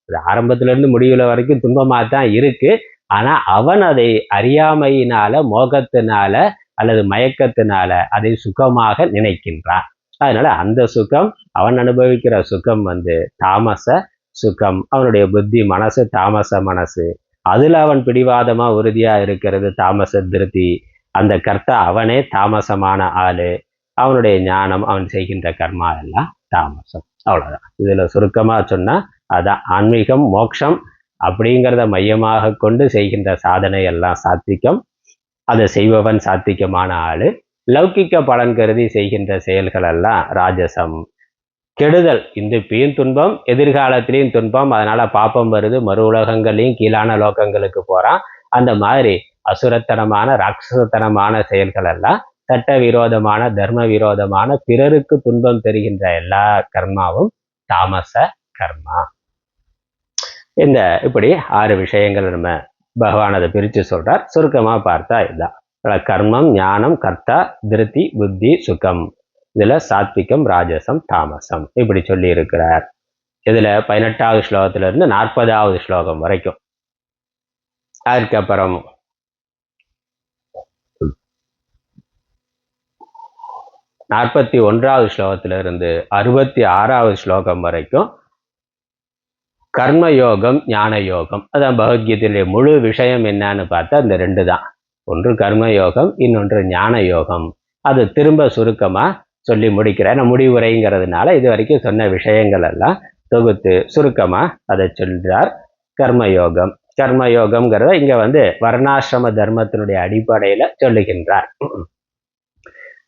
அது ஆரம்பத்துல இருந்து முடிவுல வரைக்கும் துன்பமா தான் இருக்கு. ஆனா அவன் அதை அறியாமையினால, மோகத்தினால அல்லது மயக்கத்தினால அதை சுகமாக நினைக்கின்றான். அதனால அந்த சுகம், அவன் அனுபவிக்கிற சுகம் தாமச சுகம். அவனுடைய புத்தி மனசு தாமச மனசு, அதுல அவன் பிடிவாதமா உறுதியா இருக்கிறது தாமச திருப்தி. அந்த கர்த்தா அவனே தாமசமான ஆளு. அவனுடைய ஞானம், அவன் செய்கின்ற கர்மா எல்லாம் தாமசம். அவ்வளவுதான். இதுல சுருக்கமா சொன்னா அதான் ஆன்மீகம், மோட்சம் அப்படிங்கிறத மையமாக கொண்டு செய்கின்ற சாதனை எல்லாம் சாத்விகம். அதை செய்பவன் சாத்விகமான ஆளு. லௌகிக்க பலன் கருதி செய்கின்ற செயல்கள் எல்லாம் ராஜசம். கெடுதல், இந்த இப்பயும் துன்பம், எதிர்காலத்திலையும் துன்பம், அதனால பாப்பம் வருது, மறு உலகங்களையும் கீழான லோகங்களுக்கு போறான். அந்த மாதிரி அசுரத்தனமான ராட்சசத்தனமான செயல்கள் எல்லாம், சட்ட விரோதமான தர்ம விரோதமான பிறருக்கு துன்பம் தருகின்ற எல்லா கர்மாவும் தாமச கர்மா. இந்த இப்படி 6 விஷயங்கள் நம்ம பகவான் அதை பிரித்து சொல்றார். சுருக்கமா பார்த்தா இதுதான் கர்மம், ஞானம், கர்த்தா, திருப்தி, புத்தி, சுகம். இதுல சாத்விகம், ராஜசம், தாமசம் இப்படி சொல்லி இருக்கிறார். இதுல 18வது ஸ்லோகத்துல இருந்து 40வது ஸ்லோகம் வரைக்கும். அதுக்கப்புறம் 41வது ஸ்லோகத்துல இருந்து 66வது ஸ்லோகம் வரைக்கும் கர்மயோகம், ஞான யோகம். அதான் பகவத்கீதையிலே முழு விஷயம் என்னன்னு பார்த்தா இந்த 2 தான். ஒன்று கர்மயோகம், இன்னொன்று ஞான யோகம். அது திரும்ப சுருக்கமா சொல்லி முடிக்கிறேன். முடிவுரைங்கிறதுனால இது வரைக்கும் சொன்ன விஷயங்கள் எல்லாம் தொகுத்து சுருக்கமா அதை சொல்றார். கர்மயோகம், கர்மயோகம்ங்கிறத இங்க வர்ணாசிரம தர்மத்தினுடைய அடிப்படையில சொல்லுகின்றார்.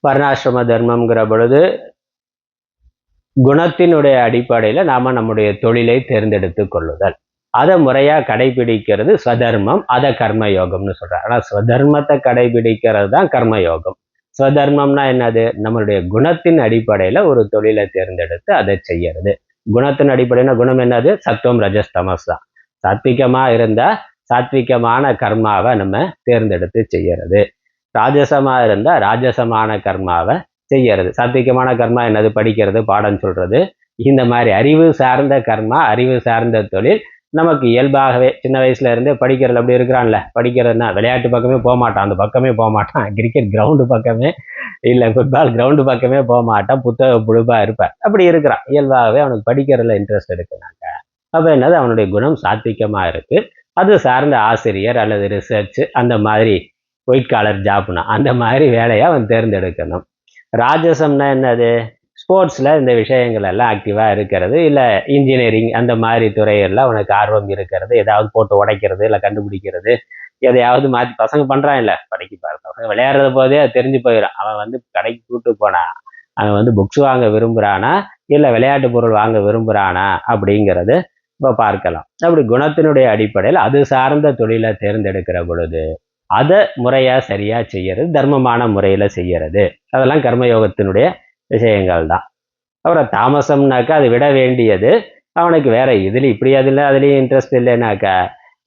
வர்ணாசிரம தர்மம்ங்கிற பொழுது குணத்தினுடைய அடிப்படையில நாம நம்முடைய தொழிலை தேர்ந்தெடுத்து கொள்ளுதல், அதை முறையா கடைபிடிக்கிறது ஸ்வதர்மம். அதை கர்மயோகம்னு சொல்றார். ஆனா ஸ்வதர்மத்தை கடைபிடிக்கிறது தான் கர்மயோகம். ஸ்வதர்மம்னா என்னது? நம்மளுடைய குணத்தின் அடிப்படையில ஒரு தொழிலை தேர்ந்தெடுத்து அதை செய்யறது. குணத்தின் அடிப்படையில குணம் என்னது? சத்துவம், ரஜஸ், தமஸ் தான். சாத்விகமா இருந்தா சாத்விகமான கர்மாவை நம்ம தேர்ந்தெடுத்து செய்யறது. ராஜசமா இருந்தா ராஜசமான கர்மாவை செய்யறது. சாத்விகமான கர்மா என்னது? படிக்கிறது, பாடம் சொல்றது. இந்த மாதிரி அறிவு சார்ந்த கர்மா, அறிவு சார்ந்த தொழில் நமக்கு இயல்பாகவே சின்ன வயசுல இருந்தே படிக்கிறது. அப்படி இருக்கிறான்ல, படிக்கிறதுனா விளையாட்டு பக்கமே போக மாட்டான், அந்த பக்கமே போக மாட்டான், கிரிக்கெட் கிரவுண்டு பக்கமே இல்லை, ஃபுட்பால் கிரவுண்டு பக்கமே போக மாட்டான், புத்தக புழுப்பா இருப்பார். அப்படி இருக்கிறான். இயல்பாகவே அவனுக்கு படிக்கிறதுல இன்ட்ரெஸ்ட் இருக்குனாங்க. அப்போ என்னது? அவனுடைய குணம் சாத்விகமா இருக்கு. அது சார்ந்த ஆசிரியர் அல்லது ரிசர்ச், அந்த மாதிரி ஒயிட் காலர் ஜாப்னா அந்த மாதிரி வேலையை அவன் தேர்ந்தெடுக்கணும். ராஜசம்னா என்னது? ஸ்போர்ட்ஸில் இந்த விஷயங்கள் எல்லாம் ஆக்டிவாக இருக்கிறது, இல்லை இன்ஜினியரிங் அந்த மாதிரி துறையெல்லாம் உனக்கு ஆர்வம் இருக்கிறது, ஏதாவது போட்டு உடைக்கிறது இல்லை கண்டுபிடிக்கிறது, எதையாவது மாற்றி பசங்க பண்ணுறான். இல்லை படிக்க பசங்க விளையாடுறது போதே அது தெரிஞ்சு போயிடும். அவன் கடைக்கு கூப்பிட்டு போனான், அவன் புக்ஸ் வாங்க விரும்புகிறானா இல்லை விளையாட்டு பொருள் வாங்க விரும்புகிறானா அப்படிங்கிறது இப்போ பார்க்கலாம். அப்படி குணத்தினுடைய அடிப்படையில் அது சார்ந்த தொழிலை தேர்ந்தெடுக்கிற பொழுது அதை முறையா சரியா செய்யறது, தர்மமான முறையில செய்யறது, அதெல்லாம் கர்மயோகத்தினுடைய விஷயங்கள் தான். அப்புறம் தாமசம்னாக்கா அது விட வேண்டியது. அவனுக்கு வேற இதுல இப்படி அதுலயும் இன்ட்ரெஸ்ட் இல்லைனாக்கா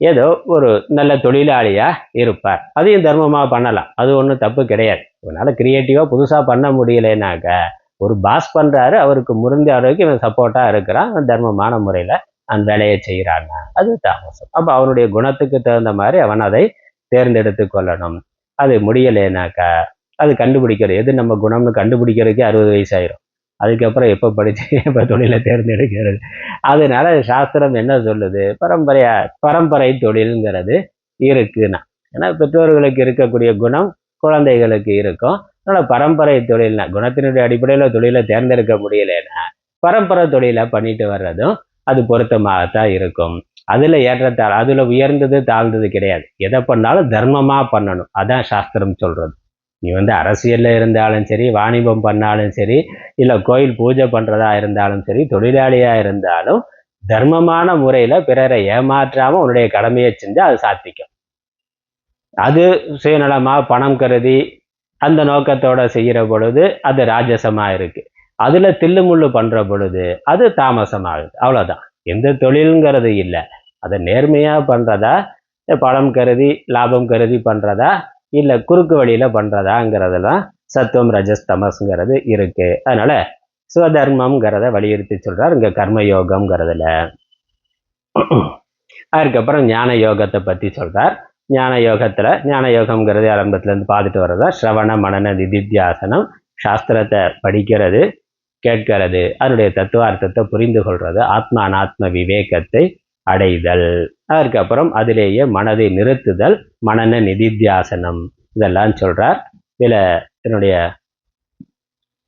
ஏதோ ஒரு நல்ல தொழிலாளியா இருப்பார். அதையும் தர்மமா பண்ணலாம், அது ஒன்றும் தப்பு கிடையாது. அதனால கிரியேட்டிவா புதுசா பண்ண முடியலைனாக்கா ஒரு பாஸ் பண்றாரு, அவருக்கு முறிஞ்ச அளவுக்கு இவன் சப்போர்ட்டா இருக்கிறான், தர்மமான முறையில அந்த வேலையை செய்யறான்னா அது தாமசம். அப்ப அவனுடைய குணத்துக்கு தகுந்த மாதிரி அவன் அதை தேர்ந்தெடுத்து கொள்ளணும். அது முடியலைனாக்கா அது கண்டுபிடிக்கிறது, எது நம்ம குணம்னு கண்டுபிடிக்கிறதுக்கே 60 வயசாயிரும். அதுக்கப்புறம் எப்போ படிச்சு எப்போ தொழிலை தேர்ந்தெடுக்கிறது? அதனால சாஸ்திரம் என்ன சொல்லுது? பரம்பரை தொழில்ங்கிறது இருக்குன்னா, ஏன்னா பெற்றோர்களுக்கு இருக்கக்கூடிய குணம் குழந்தைகளுக்கு இருக்கும். அதனால பரம்பரை தொழில்னா குணத்தினுடைய அடிப்படையில் தொழிலை தேர்ந்தெடுக்க முடியலைன்னா பரம்பரை தொழிலை பண்ணிட்டு வர்றதும் அது பொருத்தமாகத்தான் இருக்கும். அதுல ஏற்றத்தாழ், அதுல உயர்ந்தது தாழ்ந்தது கிடையாது. எதை பண்ணாலும் தர்மமா பண்ணணும், அதான் சாஸ்திரம் சொல்றது. நீ அரசியல்ல இருந்தாலும் சரி, வாணிபம் பண்ணாலும் சரி, இல்ல கோயில் பூஜை பண்றதா இருந்தாலும் சரி, தொழிலாளியா இருந்தாலும் தர்மமான முறையில பிறரை ஏமாற்றாம உன்னுடைய கடமையை செஞ்சா அது சாத்திக்கும். அது சுயநலமா பணம் கருதி அந்த நோக்கத்தோட செய்யற பொழுது அது ராஜசமா இருக்கு. அதுல தில்லுமுள்ளு பண்ற பொழுது அது தாமசமாகுது. அவ்வளவுதான். எந்த தொழிலுங்கிறது இல்லை, அதை நேர்மையா பண்றதா, பணம் கருதி லாபம் கருதி பண்றதா, இல்லை குறுக்கு வழியில பண்றதாங்கிறதெல்லாம் சத்துவம் ரஜஸ் தமஸ்ங்கிறது இருக்கு. அதனால சுவதர்மம்ங்கிறத வலியுறுத்தி சொல்றார் இங்க கர்மயோகம்ங்கிறதுல. அதுக்கப்புறம் ஞான யோகத்தை பத்தி சொல்றார். ஞான யோகம்ங்கிறது ஆரம்பத்துல இருந்து பார்த்துட்டு வர்றதா ஸ்ரவண மனன நிதித்தியாசனம், சாஸ்திரத்தை படிக்கிறது, கேட்கிறது, அதனுடைய தத்துவார்த்தத்தை புரிந்து கொள்றது, ஆத்மா அனாத்ம விவேகத்தை அடைதல், அதற்கப்புறம் அதிலேயே மனதை நிறுத்துதல், மனன நிதித்தியாசனம், இதெல்லாம் சொல்றார். இதில் என்னுடைய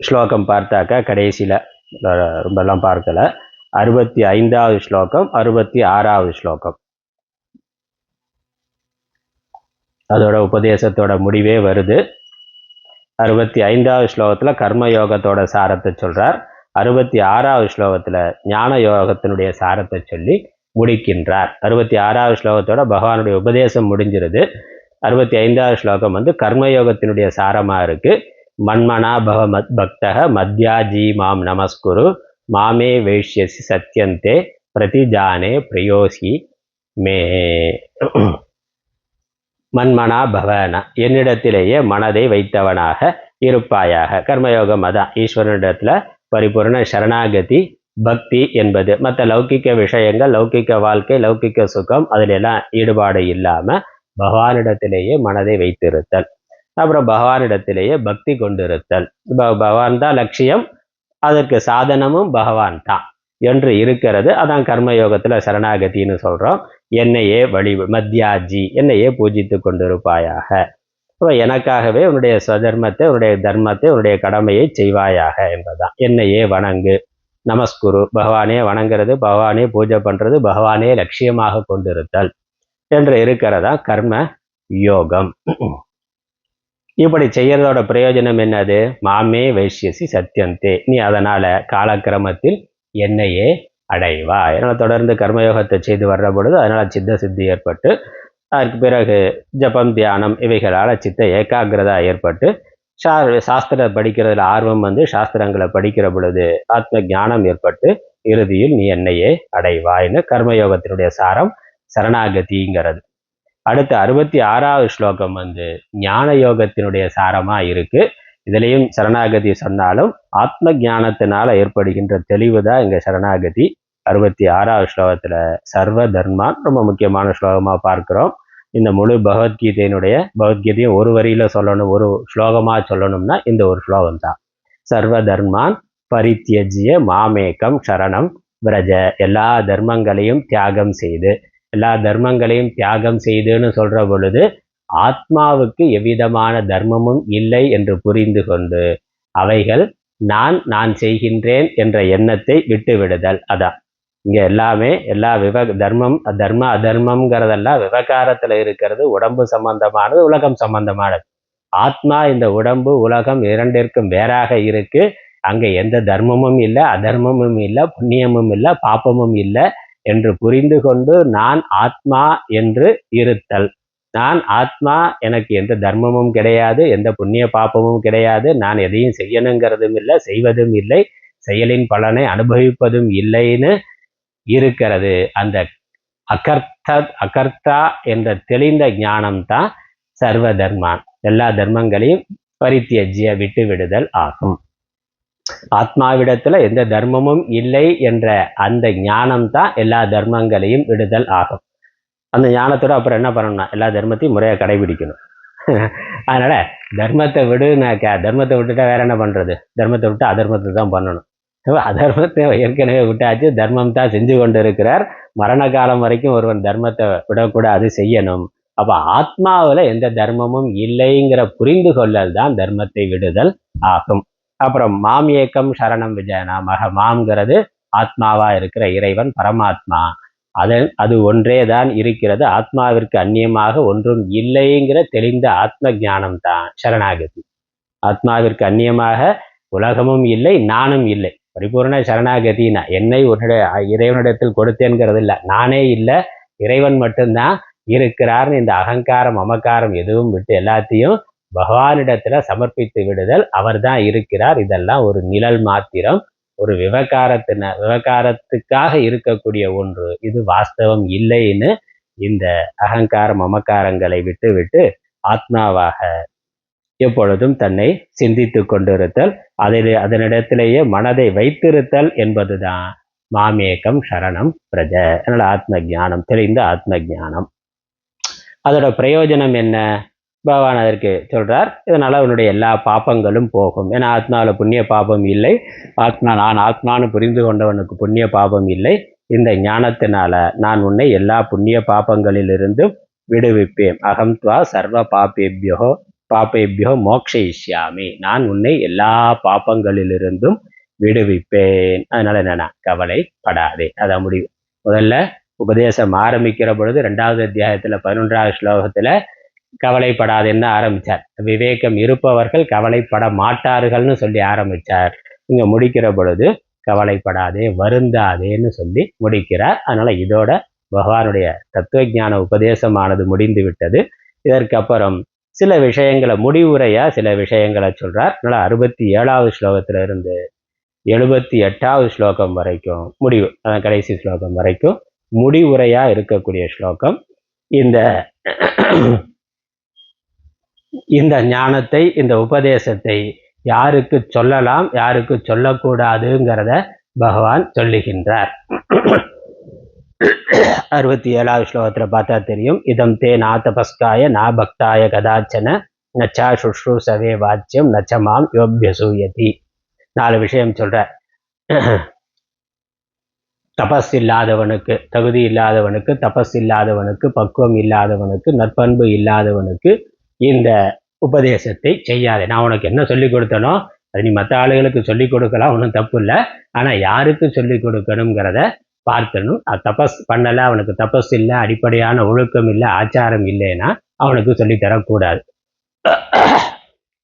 ஸ்லோகம் பார்த்தாக்கா கடைசியில் ரொம்பலாம் பார்க்கல, 65வது ஸ்லோகம் 66வது ஸ்லோகம் அதோட உபதேசத்தோட முடிவே வருது. 65வது ஸ்லோகத்தில் கர்மயோகத்தோட சாரத்தை சொல்றார். 66வது ஸ்லோகத்தில் ஞான யோகத்தினுடைய சாரத்தை சொல்லி முடிக்கின்றார். 66வது ஸ்லோகத்தோட பகவானுடைய உபதேசம் முடிஞ்சிருது. 65வது ஸ்லோகம் கர்மயோகத்தினுடைய சாரமா இருக்கு. மன்மனா பவ மத் பக்தக மத்யாஜி மாம் நமஸ்குரு மாமே வைஷ்யசி சத்யந்தே பிரதிஜானே பிரயோசி மே. மன்மனா பவன, என்னிடத்திலேயே மனதை வைத்தவனாக இருப்பாயாக. கர்மயோகம் அதான் ஈஸ்வரனிடத்துல பரிபூர்ண சரணாகதி பக்தி என்பது. மற்ற லௌகிக்க விஷயங்கள், லௌகிக்க வாழ்க்கை, லௌகிக்க சுகம், அதுல எல்லாம் ஈடுபாடு இல்லாம பகவானிடத்திலேயே மனதை வைத்திருத்தல். அப்புறம் பகவானிடத்திலேயே பக்தி கொண்டிருத்தல். பகவான் தான் லட்சியம், அதற்கு சாதனமும் பகவான் தான் என்று இருக்கிறது. அதான் கர்மயோகத்துல சரணாகத்தின்னு சொல்றோம். என்னையே மத்யாஜி, என்னையே பூஜித்து கொண்டிருப்பாயாக. எனக்காகவே உன்னுடைய ஸ்வதர்மத்தை, உன்னுடைய தர்மத்தை, உன்னுடைய கடமையை செய்வாயாக என்பதுதான். என்னையே வணங்கு, நமஸ்குரு, பகவானே வணங்குறது, பகவானே பூஜை பண்றது, பகவானே லட்சியமாக கொண்டிருத்தல் என்று இருக்கிறதா கர்ம யோகம். இப்படி செய்யறதோட பிரயோஜனம் என்னது? மாமே வைஷ்யசி சத்யந்தே, நீ அதனால காலக்கிரமத்தில் என்னையே அடைவா. அதனால் தொடர்ந்து கர்மயோகத்தை செய்து வர்ற பொழுது அதனால் சித்த சித்தி ஏற்பட்டு, அதற்கு பிறகு ஜபம் தியானம் இவைகளால் சித்த ஏகாகிரதா ஏற்பட்டு, சாஸ்திர படிக்கிறதுல ஆர்வம் சாஸ்திரங்களை படிக்கிற பொழுது ஆத்ம ஞானம் ஏற்பட்டு இறுதியில் நீ என்னையே அடைவாய்னு கர்மயோகத்தினுடைய சாரம் சரணாகதிங்கிறது. அடுத்த 66வது ஸ்லோகம் ஞான யோகத்தினுடைய சாரமா இருக்கு. இதுலேயும் சரணாகதி சொன்னாலும் ஆத்ம ஞானத்தினால ஏற்படுகின்ற தெளிவு தான் இங்க சரணாகதி. 66வது ஸ்லோகத்துல சர்வ தர்மான் ரொம்ப முக்கியமான ஸ்லோகமா பார்க்கிறோம். இந்த முழு பகவத்கீதையும் ஒரு வரியில சொல்லணும், ஒரு ஸ்லோகமா சொல்லணும்னா இந்த ஒரு ஸ்லோகம் தான். சர்வ தர்மான் பரித்யஜ்ய மாமேகம் சரணம் விரஜ, எல்லா தர்மங்களையும் தியாகம் செய்து, எல்லா தர்மங்களையும் தியாகம் செய்துன்னு சொல்ற பொழுது ஆத்மாவுக்கு எவ்விதமான தர்மமும் இல்லை என்று புரிந்து கொண்டு அவைகள் நான் செய்கின்றேன் என்ற எண்ணத்தை விட்டு விடுதல். அதான் இங்க எல்லாமே எல்லா தர்மம் தர்ம அதர்மம்ங்கிறதெல்லாம் விவகாரத்துல இருக்கிறது. உடம்பு சம்பந்தமானது, உலகம் சம்பந்தமானது. ஆத்மா இந்த உடம்பு உலகம் இரண்டிற்கும் வேறாக இருக்கு. அங்க எந்த தர்மமும் இல்லை, அதர்மமும் இல்லை, புண்ணியமும் இல்லை, பாப்பமும் இல்லை என்று புரிந்து கொண்டு நான் ஆத்மா என்று இருத்தல். நான் ஆத்மா, எனக்கு எந்த தர்மமும் கிடையாது, எந்த புண்ணிய பாப்பமும் கிடையாது, நான் எதையும் செய்யணுங்கிறதும் இல்லை, செய்வதும் இல்லை, செயலின் பலனை அனுபவிப்பதும் இல்லைன்னு இருக்கிறது. அந்த அகர்த்தா என்ற தெளிந்த ஞானம்தான் சர்வ தர்மான், எல்லா தர்மங்களையும் பரித்தியஜ்ய விட்டு விடுதல் ஆகும். ஆத்மாவிடத்துல எந்த தர்மமும் இல்லை என்ற அந்த ஞானம் தான் எல்லா தர்மங்களையும் விடுதல் ஆகும். அந்த ஞானத்தோட அப்புறம் என்ன பண்ணணும்னா எல்லா தர்மத்தையும் முறையாக கடைபிடிக்கணும். அதனால தர்மத்தை விடுனாக்கா, தர்மத்தை விட்டுட்டா வேற என்ன பண்றது? தர்மத்தை விட்டு அதர்மத்தை தான் பண்ணணும். அதர்மத்தை ஏற்கனவே விட்டாச்சு, தர்மம் தான் செஞ்சு கொண்டு இருக்கிறார். மரண காலம் வரைக்கும் ஒருவன் தர்மத்தை விடக்கூடாது, செய்யணும். அப்ப ஆத்மாவில் எந்த தர்மமும் இல்லைங்கிற புரிந்து கொள்ளல் தான் தர்மத்தை விடுதல் ஆகும். அப்புறம் மாம் ஏக்கம் சரணம் விஜயனா, மாம்ங்கிறது ஆத்மாவா இருக்கிற இறைவன் பரமாத்மா, அது ஒன்றே தான் இருக்கிறது. ஆத்மாவிற்கு அந்நியமாக ஒன்றும் இல்லைங்கிற தெளிந்த ஆத்ம ஞானம் தான் சரணாகதி. ஆத்மாவிற்கு அந்நியமாக உலகமும் இல்லை, நானும் இல்லை. பரிபூர்ண சரணாகதினா என்னை இறைவனிடத்தில் கொடுத்தேங்கிறது இல்லை, நானே இல்லை, இறைவன் மட்டும்தான் இருக்கிறார்னு இந்த அகங்காரம் மமக்காரம் எதுவும் விட்டு எல்லாத்தையும் பகவானிடத்துல சமர்ப்பித்து விடுதல். அவர் தான் இருக்கிறார். இதெல்லாம் ஒரு நிழல் மாத்திரம், ஒரு விவகாரத்துக்காக இருக்கக்கூடிய ஒன்று. இது வாஸ்தவம் இல்லைன்னு இந்த அகங்கார மமக்காரங்களை விட்டு விட்டு ஆத்மாவாக எப்பொழுதும் தன்னை சிந்தித்து கொண்டிருத்தல், அதனிடத்திலேயே மனதை வைத்திருத்தல் என்பதுதான் மாமேகம் சரணம் பிரஜ. அதனால ஆத்ம ஞானம், தெளிந்த ஆத்ம ஞானம். அதோட பிரயோஜனம் என்ன? பகவான் அதற்கு சொல்றார், இதனால அவனுடைய எல்லா பாப்பங்களும் போகும். ஏன்னா ஆத்மாவில் புண்ணிய பாபம் இல்லை. நான் ஆத்மானு புரிந்து கொண்டவனுக்கு புண்ணிய பாபம் இல்லை. இந்த ஞானத்தினால நான் உன்னை எல்லா புண்ணிய பாப்பங்களிலிருந்தும் விடுவிப்பேன். அகம் துவா சர்வ பாப்பேபியோ மோக்ஷயிஷ்யாமி. நான் உன்னை எல்லா பாப்பங்களிலிருந்தும் விடுவிப்பேன். அதனால என்னன்னா கவலைப்படாதே. அதான் முடிவு. முதல்ல உபதேசம் ஆரம்பிக்கிற பொழுது 2வது அத்தியாயத்துல 11வது ஸ்லோகத்துல கவலைப்படாதேன்னு ஆரம்பிச்சார். விவேகம் இருப்பவர்கள் கவலைப்பட மாட்டார்கள்னு சொல்லி ஆரம்பிச்சார். இங்க முடிக்கிற பொழுது கவலைப்படாதே, வருந்தாதேன்னு சொல்லி முடிக்கிறார். அதனால இதோட பகவானுடைய தத்துவ ஞான உபதேசமானது முடிந்து விட்டது. இதற்கு அப்புறம் சில விஷயங்களை முடிவுரையா சில விஷயங்களை சொல்றார். அதனால 67வது ஸ்லோகத்துல இருந்து 78வது ஸ்லோகம் வரைக்கும் முடிவு, கடைசி ஸ்லோகம் வரைக்கும் முடிவுரையா இருக்கக்கூடிய ஸ்லோகம். இந்த ஞானத்தை, இந்த உபதேசத்தை யாருக்கு சொல்லலாம், யாருக்கு சொல்லக்கூடாதுங்கிறத பகவான் சொல்லுகின்றார். 67வது ஸ்லோகத்துல பார்த்தா தெரியும். இதம் தே நா தபஸ்காய நா பக்தாய கதாச்சன நச்சா சுஷ்ரூசவே வாச்சியம் நச்சமாம் யோபியசூயதி. 4 விஷயம் சொல்ற. தபஸ் இல்லாதவனுக்கு, தகுதி இல்லாதவனுக்கு, தபஸ் இல்லாதவனுக்கு, பக்குவம் இல்லாதவனுக்கு, நற்பண்பு இல்லாதவனுக்கு இந்த உபதேசத்தை செய்யாதே. நான் உனக்கு என்ன சொல்லிக் கொடுத்தனோ அது நீ மற்ற ஆளுகளுக்கு சொல்லிக் கொடுக்கலாம், ஒன்றும் தப்பு இல்லை. ஆனால் யாருக்கு சொல்லிக் கொடுக்கணுங்கிறத பார்க்கணும். தபஸ் பண்ணலை, அவனுக்கு தபஸ் இல்லை, அடிப்படையான ஒழுக்கம் இல்லை, ஆச்சாரம் இல்லைன்னா அவனுக்கு சொல்லித்தரக்கூடாது.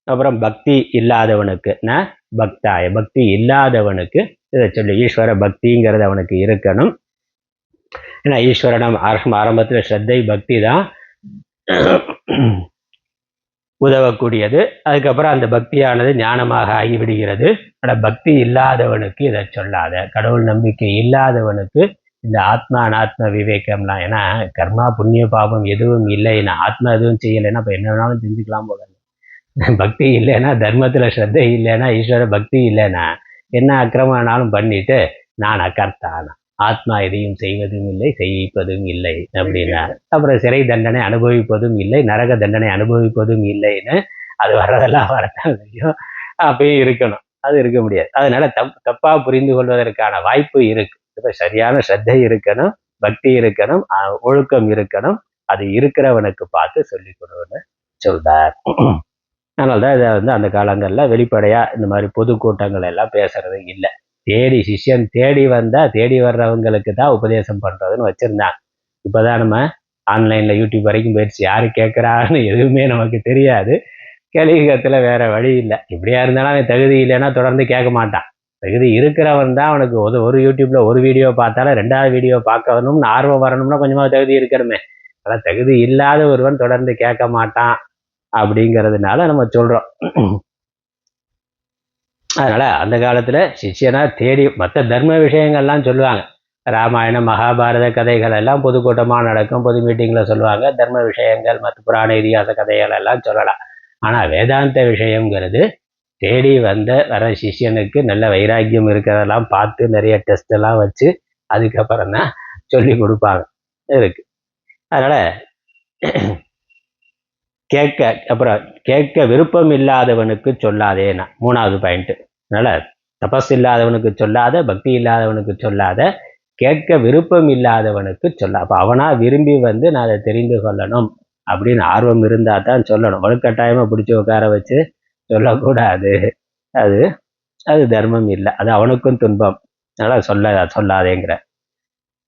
அப்புறம் பக்தி இல்லாதவனுக்கு பக்தாய, பக்தி இல்லாதவனுக்கு இதை சொல்லி ஈஸ்வர பக்திங்கிறது அவனுக்கு இருக்கணும். ஏன்னா ஈஸ்வரனம் ஆரம்பத்தில் ஸ்ரத்தை பக்தி தான் உதவக்கூடியது. அதுக்கப்புறம் அந்த பக்தியானது ஞானமாக ஆகிவிடுகிறது. ஆனால் பக்தி இல்லாதவனுக்கு இதை சொல்லாத, கடவுள் நம்பிக்கை இல்லாதவனுக்கு இந்த ஆத்மா அனாத்ம விவேகம்லாம், ஏன்னா கர்மா புண்ணிய பாபம் எதுவும் இல்லைன்னா, ஆத்மா எதுவும் செய்யலைன்னா இப்போ என்ன வேணாலும் செஞ்சுக்கலாம் போல. பக்தி இல்லைன்னா, தர்மத்தில் ஸ்ரத்தை இல்லைன்னா, ஈஸ்வர பக்தி இல்லைன்னா என்ன அக்கிரமானாலும் பண்ணிட்டு நான் அக்கர்த்தானா, ஆத்மா எதையும் செய்வதும் இல்லை, செய்விப்பதும் இல்லை அப்படின்னா, அப்புறம் சிறை தண்டனை அனுபவிப்பதும் இல்லை, நரக தண்டனை அனுபவிப்பதும் இல்லைன்னு அது வர்றதெல்லாம் வரத்தான் செய்யும். அப்பயும் இருக்கணும், அது இருக்க முடியாது. அதனால தப்பா புரிந்து கொள்வதற்கான வாய்ப்பு இருக்கு. இப்போ சரியான ஸ்ரத்தை இருக்கணும், பக்தி இருக்கணும், ஒழுக்கம் இருக்கணும். அது இருக்கிறவனுக்கு பார்த்து சொல்லிக் கொடுன்னு சொல்றார். அதனால்தான் இதை அந்த காலங்களில் வெளிப்படையா இந்த மாதிரி பொதுக்கூட்டங்கள் எல்லாம் பேசுறது இல்லை. தேடி சிஷ்யன் தேடி வந்தா தேடி வர்றவங்களுக்கு தான் உபதேசம் பண்றதுன்னு வச்சிருந்தாங்க. இப்போதான் நம்ம ஆன்லைன்ல யூடியூப் வரைக்கும் போயிடுச்சு. யாரு கேட்குறான்னு எதுவுமே நமக்கு தெரியாது. கலியுகத்துல வேற வழி இல்லை. இப்படியா இருந்தாலும் அவன் தகுதி இல்லைன்னா தொடர்ந்து கேட்க மாட்டான். தகுதி இருக்கிறவன் தான் அவனுக்கு ஒரு யூடியூப்ல ஒரு வீடியோ பார்த்தாலும் 2வது வீடியோ பார்க்கணும்னு ஆர்வம் வரணும்னா கொஞ்சமாக தகுதி இருக்கணுமே. அதான் தகுதி இல்லாத ஒருவன் தொடர்ந்து கேட்க மாட்டான் அப்படிங்கிறதுனால நம்ம சொல்றோம். அதனால அந்த காலத்துல சிஷ்யனா தேடி மற்ற தர்ம விஷயங்கள்லாம் சொல்லுவாங்க. ராமாயணம் மகாபாரத கதைகள் எல்லாம் பொதுக்கூட்டமாக நடக்கும், பொது மீட்டிங்ல சொல்லுவாங்க. தர்ம விஷயங்கள் மற்ற புராண இதிகாச கதைகள் எல்லாம் சொல்லலாம். ஆனா வேதாந்த விஷயங்கிறது தேடி வர சிஷ்யனுக்கு நல்ல வைராக்கியம் இருக்கிறதெல்லாம் பார்த்து நிறைய டெஸ்ட் எல்லாம் வச்சு அதுக்கப்புறம் தான் சொல்லி கொடுப்பாங்க இருக்கு. அதனால கேட்க விருப்பம் இல்லாதவனுக்கு சொல்லாதேனா 3வது பாயிண்ட். அதனால தபஸ் இல்லாதவனுக்கு சொல்லாத, பக்தி இல்லாதவனுக்கு சொல்லாத, கேட்க விருப்பம் இல்லாதவனுக்கு சொல்ல. அப்ப அவனா விரும்பி நான் அதை தெரிந்து கொள்ளணும் அப்படின்னு ஆர்வம் இருந்தா தான் சொல்லணும். வலுக்கட்டாயமா பிடிச்சி உட்கார வச்சு சொல்லக்கூடாது. அது தர்மம் இல்லை, அது அவனுக்கும் துன்பம். அதனால சொல்லாதேங்கிற.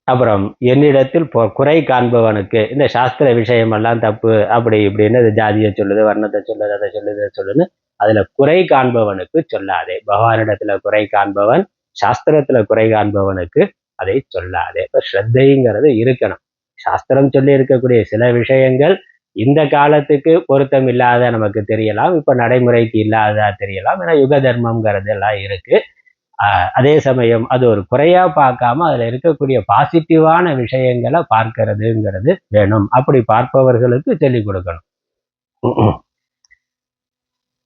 அப்புறம் என்னிடத்தில் குறை காண்பவனுக்கு, இந்த சாஸ்திர விஷயமெல்லாம் தப்பு அப்படி இப்படின்னு ஜாதியை சொல்லுது, வர்ணத்தை சொல்லுது, அதை சொல்லுது சொல்லுன்னு அதுல குறை காண்பவனுக்கு சொல்லாதே. பகவானிடத்துல குறை காண்பவன், சாஸ்திரத்துல குறை காண்பவனுக்கு அதை சொல்லாதே. இப்ப ஸ்ரத்தைங்கிறது இருக்கணும். சாஸ்திரம் சொல்லி இருக்கக்கூடிய சில விஷயங்கள் இந்த காலத்துக்கு பொருத்தம் இல்லாத நமக்கு தெரியலாம், இப்ப நடைமுறைக்கு இல்லாததா தெரியலாம். ஏன்னா யுக தர்மம்ங்கிறது எல்லாம் இருக்கு. அதே சமயம் அது ஒரு குறையா பார்க்காம அதுல இருக்கக்கூடிய பாசிட்டிவான விஷயங்களை பார்க்கிறதுங்கிறது வேணும். அப்படி பார்ப்பவர்களுக்கு சொல்லிக் கொடுக்கணும்.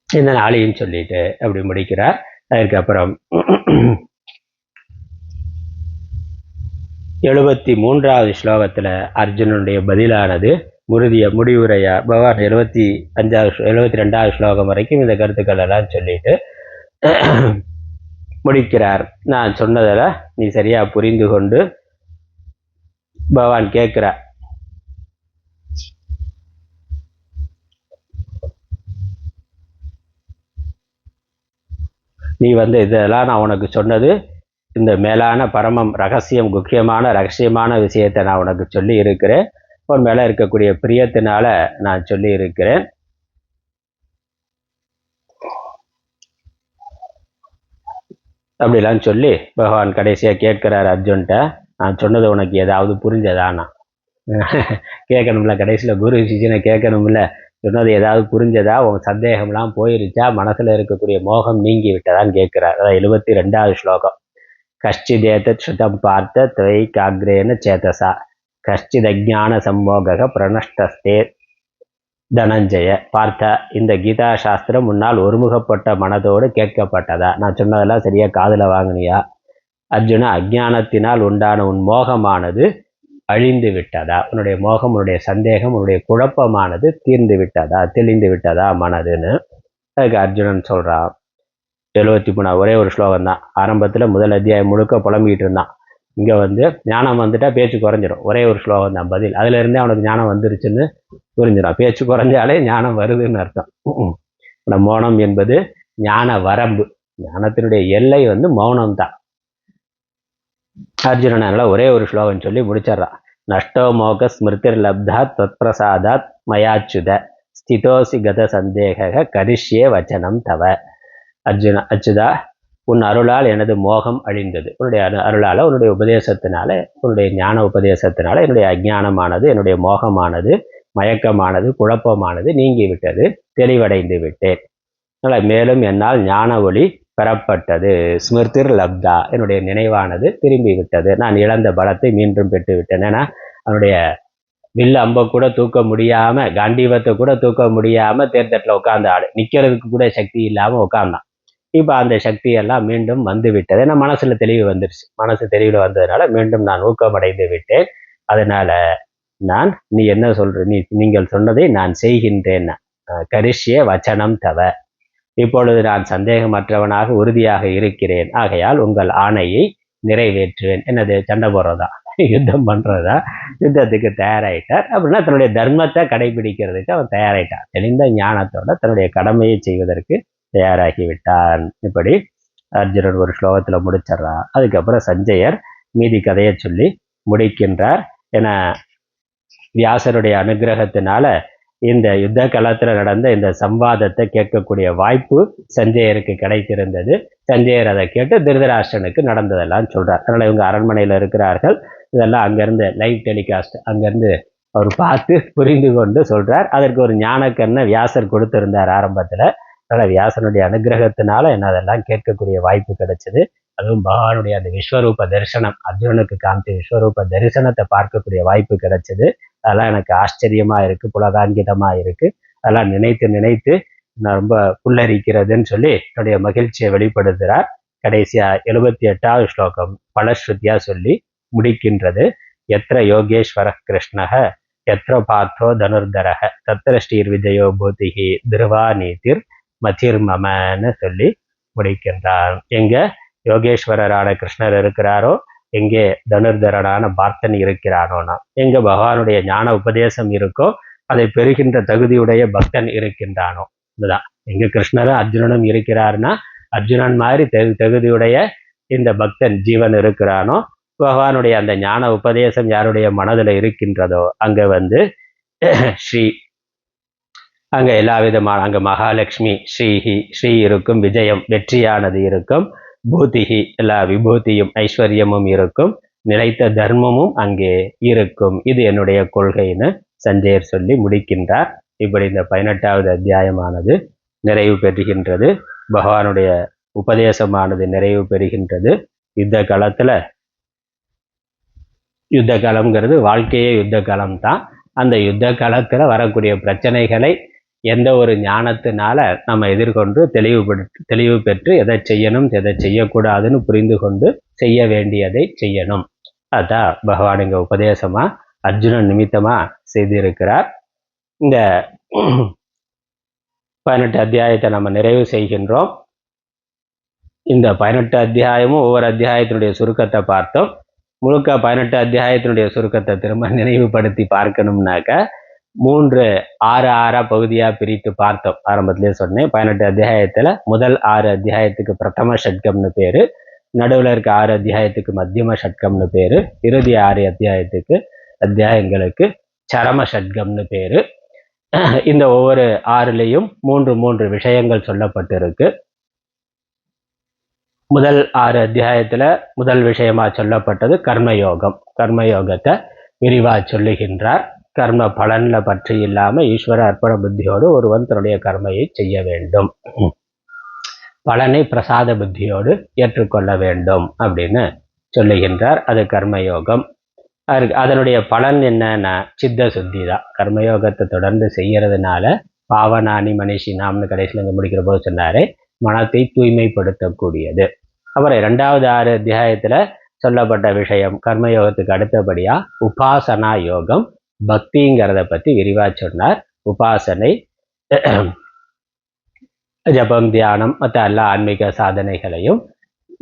இந்த நாளையும் சொல்லிட்டு அப்படி முடிக்கிறார். அதுக்கப்புறம் 73வது ஸ்லோகத்துல அர்ஜுனனுடைய பதிலானது முடிவுரையா பகவான் 72வது ஸ்லோகம் வரைக்கும் இந்த கருத்துக்கள் எல்லாம் சொல்லிட்டு முடிக்கிறார். நான் சொன்னதில் நீ சரியா புரிந்து கொண்டு பகவான் கேட்கிறார், நீ இதெல்லாம் நான் உனக்கு சொன்னது இந்த மேலான பரமம் ரகசியம் ரகசியமான விஷயத்தை நான் உனக்கு சொல்லி இருக்கிறேன். உன் மேல இருக்கக்கூடிய பிரியத்தினால நான் சொல்லி இருக்கிறேன். அப்படிலாம் சொல்லி பகவான் கடைசியா கேட்கிறார் அர்ஜுன்ட்ட, நான் சொன்னது உனக்கு ஏதாவது புரிஞ்சதானா? கேட்கணும்ல, கடைசியில குரு சிஷியனை கேட்கணும்ல, சொன்னது ஏதாவது புரிஞ்சதா, உங்க சந்தேகம்லாம் போயிருச்சா, மனசுல இருக்கக்கூடிய மோகம் நீங்கி விட்டதான்னு கேட்கிறார். அதான் 72வது ஸ்லோகம். கஷ்டிதேதத் ஸ்ருதம் பார்த்த துவை காக்ரேன சேதசா கஷ்டிதஜான சம்மோக பிரணஷ்டஸ்தே தனஞ்சய. பார்த்தா, இந்த கீதா சாஸ்திரம் முன்னால் ஒருமுகப்பட்ட மனதோடு கேட்கப்பட்டதா? நான் சொன்னதெல்லாம் சரியா காதுல வாங்கினியா? அர்ஜுனா, அஜானத்தினால் உண்டான உன் மோகமானது அழிந்து விட்டதா? உன்னுடைய மோகம், உன்னுடைய சந்தேகம், உன்னுடைய குழப்பமானது தீர்ந்து விட்டதா, தெளிந்து விட்டதா மனதுன்னு? அதுக்கு அர்ஜுனன் சொல்றான். 73 ஒரே ஒரு ஸ்லோகம் தான். ஆரம்பத்தில் முதல் அத்தியாயம் முழுக்க புலம்பிக்கிட்டு இருந்தான். இங்கே ஞானம் வந்துட்டா பேச்சு குறைஞ்சிடும். ஒரே ஒரு ஸ்லோகம் தான் பதில். அதுல இருந்தே அவனுக்கு ஞானம் வந்துருச்சுன்னு புரிஞ்சிடும். பேச்சு குறைஞ்சாலே ஞானம் வருதுன்னு அர்த்தம். மௌனம் என்பது ஞான வரம்பு. ஞானத்தினுடைய எல்லை மௌனம் தான். அர்ஜுனனால ஒரே ஒரு ஸ்லோகம் சொல்லி முடிச்சிடறான். நஷ்டோ மோக ஸ்மிருதிர் லப்தா தத் பிரசாதாத் மயாச்சுத ஸ்திதோசி கத சந்தேக கரிஷ்யே வச்சனம் தவ. அச்சுதா, உன் அருளால் எனது மோகம் அழிந்தது. உன்னுடைய அருளால், உன்னுடைய உபதேசத்தினால, உன்னுடைய ஞான உபதேசத்தினால என்னுடைய அஜ்ஞானமானது, என்னுடைய மோகமானது, மயக்கமானது, குழப்பமானது நீங்கிவிட்டது, தெளிவடைந்து விட்டேன். அதனால் மேலும் என்னால் ஞான ஒளி பெறப்பட்டது. ஸ்மிருதிர் லப்தா, என்னுடைய நினைவானது திரும்பி விட்டது. நான் இழந்த பலத்தை மீண்டும் பெற்று விட்டேன். ஏன்னா அவனுடைய வில்லு அம்பை கூட தூக்க முடியாம, காண்டீவத்தை கூட தூக்க முடியாம தேர்தட்டில் உட்கார்ந்த ஆள், நிக்கிறதுக்கு கூட சக்தி இல்லாம உட்கார்ந்தான். இப்போ அந்த சக்தியெல்லாம் மீண்டும் வந்து விட்டது. ஏன்னா மனசுல தெளிவு வந்துருச்சு. மனசு தெளிவில் வந்ததுனால மீண்டும் நான் ஊக்கமடைந்து விட்டேன். அதனால நீ என்ன சொல்ற, நீங்கள் சொன்னதை நான் செய்கின்றேன். கரிஷ்ய வச்சனம் தவ. இப்பொழுது நான் சந்தேகமற்றவனாக உறுதியாக இருக்கிறேன். ஆகையால் உங்கள் ஆணையை நிறைவேற்றுவேன். என்னது? சண்டை போடுறதா, யுத்தம் பண்றதா? யுத்தத்துக்கு தயாராயிட்டார். அப்படின்னா தன்னுடைய தர்மத்தை கடைபிடிக்கிறதுக்கு அவன் தயாராயிட்டான். தெளிந்த ஞானத்தோட தன்னுடைய கடமையை செய்வதற்கு தயாராகிவிட்டான். இப்படி அர்ஜுனன் ஒரு ஸ்லோகத்துல முடிச்சிடறான். அதுக்கப்புறம் சஞ்சயர் மீதி கதையை சொல்லி முடிக்கின்றார். என வியாசருடைய அனுகிரகத்தினால இந்த யுத்த களத்துல நடந்த இந்த சம்வாதத்தை கேட்கக்கூடிய வாய்ப்பு சஞ்சயருக்கு கிடைத்திருந்தது. சஞ்சயர் அதை கேட்டு திருதராஷ்டிரனுக்கு நடந்ததெல்லாம் சொல்றார். அதனால இவங்க அரண்மனையில இருக்கிறார்கள். இதெல்லாம் அங்கிருந்து லைவ் டெலிகாஸ்ட், அங்கிருந்து அவர் பார்த்து புரிந்து கொண்டு சொல்றார். அதற்கு ஒரு ஞானக்கண்ணை வியாசர் கொடுத்திருந்தார் ஆரம்பத்துல. அதனால வியாசனுடைய அனுகிரகத்தினால என்ன அதெல்லாம் கேட்கக்கூடிய வாய்ப்பு கிடைச்சது. அதுவும் பகவானுடைய அந்த விஸ்வரூப தரிசனம், அர்ஜுனனுக்கு காமிச்ச விஸ்வரூப தரிசனத்தை பார்க்கக்கூடிய வாய்ப்பு கிடைச்சது. அதெல்லாம் எனக்கு ஆச்சரியமா இருக்கு, புலகாங்கிதமா இருக்கு. அதெல்லாம் நினைத்து நினைத்து நான் ரொம்ப புல்லரிக்கிறதுன்னு சொல்லி என்னுடைய மகிழ்ச்சியை வெளிப்படுத்துகிறார். கடைசியா 78வது ஸ்லோகம் பலஸ்ருதியா சொல்லி முடிக்கின்றது. எத்திர யோகேஸ்வர கிருஷ்ணக எத்திர பார்த்தோ தனுர்தரக தத்திர ஸ்ரீர் விஜயோ பூதிகி திருவா நீதிர் மதிர்மமன்னு சொல்லி முடிக்கின்றார். எங்க யோகேஸ்வரரான கிருஷ்ணர் இருக்கிறாரோ, எங்கே தனுர்தரனான பார்த்தன் இருக்கிறானோனா, எங்க பகவானுடைய ஞான உபதேசம் இருக்கோ அதை பெறுகின்ற தகுதியுடைய பக்தன் இருக்கின்றானோ, இதுதான். எங்க கிருஷ்ணரும் அர்ஜுனனும் இருக்கிறாருன்னா அர்ஜுனன் மாதிரி தகுதியுடைய இந்த பக்தன் ஜீவன் இருக்கிறானோ, பகவானுடைய அந்த ஞான உபதேசம் யாருடைய மனதில் இருக்கின்றதோ அங்க ஸ்ரீ, அங்க எல்லா விதமான, அங்க மகாலட்சுமி ஸ்ரீ இருக்கும், விஜயம் வெற்றியானது இருக்கும், பூதிகி எல்லா விபூதியும் ஐஸ்வர்யமும் இருக்கும், நிலைத்த தர்மமும் அங்கே இருக்கும். இது என்னுடைய கொள்கைன்னு சஞ்சயர் சொல்லி முடிக்கின்றார். இப்படி இந்த 18வது அத்தியாயமானது நிறைவு பெறுகின்றது. பகவானுடைய உபதேசமானது நிறைவு பெறுகின்றது. யுத்த காலத்துல, யுத்த காலம்ங்கிறது வாழ்க்கையே யுத்த காலம் தான். அந்த யுத்த காலத்துல வரக்கூடிய பிரச்சனைகளை எந்த ஒரு ஞானத்தினால நம்ம எதிர்கொண்டு தெளிவு பெற்று எதை செய்யணும் எதை செய்யக்கூடாதுன்னு புரிந்து கொண்டு செய்ய வேண்டியதை செய்யணும். அதான் பகவான் இங்க உபதேசமா அர்ஜுனன் நிமித்தமா செய்திருக்கிறார். இந்த 18 அத்தியாயத்தை நம்ம நிறைவு செய்கின்றோம். இந்த 18 அத்தியாயமும் ஒவ்வொரு அத்தியாயத்தினுடைய சுருக்கத்தை பார்த்தோம். முழுக்க 18 அத்தியாயத்தினுடைய சுருக்கத்தை திரும்ப நினைவுபடுத்தி பார்க்கணும்னாக்க 6 பகுதியா பிரித்து பார்த்தோம். ஆரம்பத்திலே சொன்னேன், 18 அத்தியாயத்துல முதல் 6 அத்தியாயத்துக்கு பிரதம ஷட்கம்னு பேரு, நடுவில் இருக்க 6 அத்தியாயத்துக்கு மத்தியம ஷட்கம்னு பேரு, இறுதி 6 அத்தியாயங்களுக்கு சரம ஷட்கம்னு பேரு. இந்த ஒவ்வொரு 6லையும் 3 விஷயங்கள் சொல்லப்பட்டிருக்கு. முதல் 6 அத்தியாயத்துல முதல் விஷயமா சொல்லப்பட்டது கர்மயோகம். கர்மயோகத்தை விரிவா சொல்லுகின்றார். கர்ம பலன்ல பற்றி இல்லாம ஈஸ்வர அர்ப்பண புத்தியோடு ஒருவன் தன்னுடைய கர்மையை செய்ய வேண்டும், பலனை பிரசாத புத்தியோடு ஏற்றுக்கொள்ள வேண்டும் அப்படின்னு சொல்லுகின்றார். அது கர்மயோகம். அதனுடைய பலன் என்னன்னா சித்த சுத்தி தான். கர்மயோகத்தை தொடர்ந்து செய்யறதுனால பாவனானி மனிஷினாம்னு கடைசியில் இங்கே முடிக்கிற போது சொன்னாரு, மனத்தை தூய்மைப்படுத்தக்கூடியது. அப்புறம் 2வது 6 அத்தியாயத்துல சொல்லப்பட்ட விஷயம் கர்மயோகத்துக்கு அடுத்தபடியா உபாசனா யோகம், பக்திங்கிறத பத்தி விரிவா சொன்னார். உபாசனை, ஜபம், தியானம், மற்ற எல்லா ஆன்மீக சாதனைகளையும்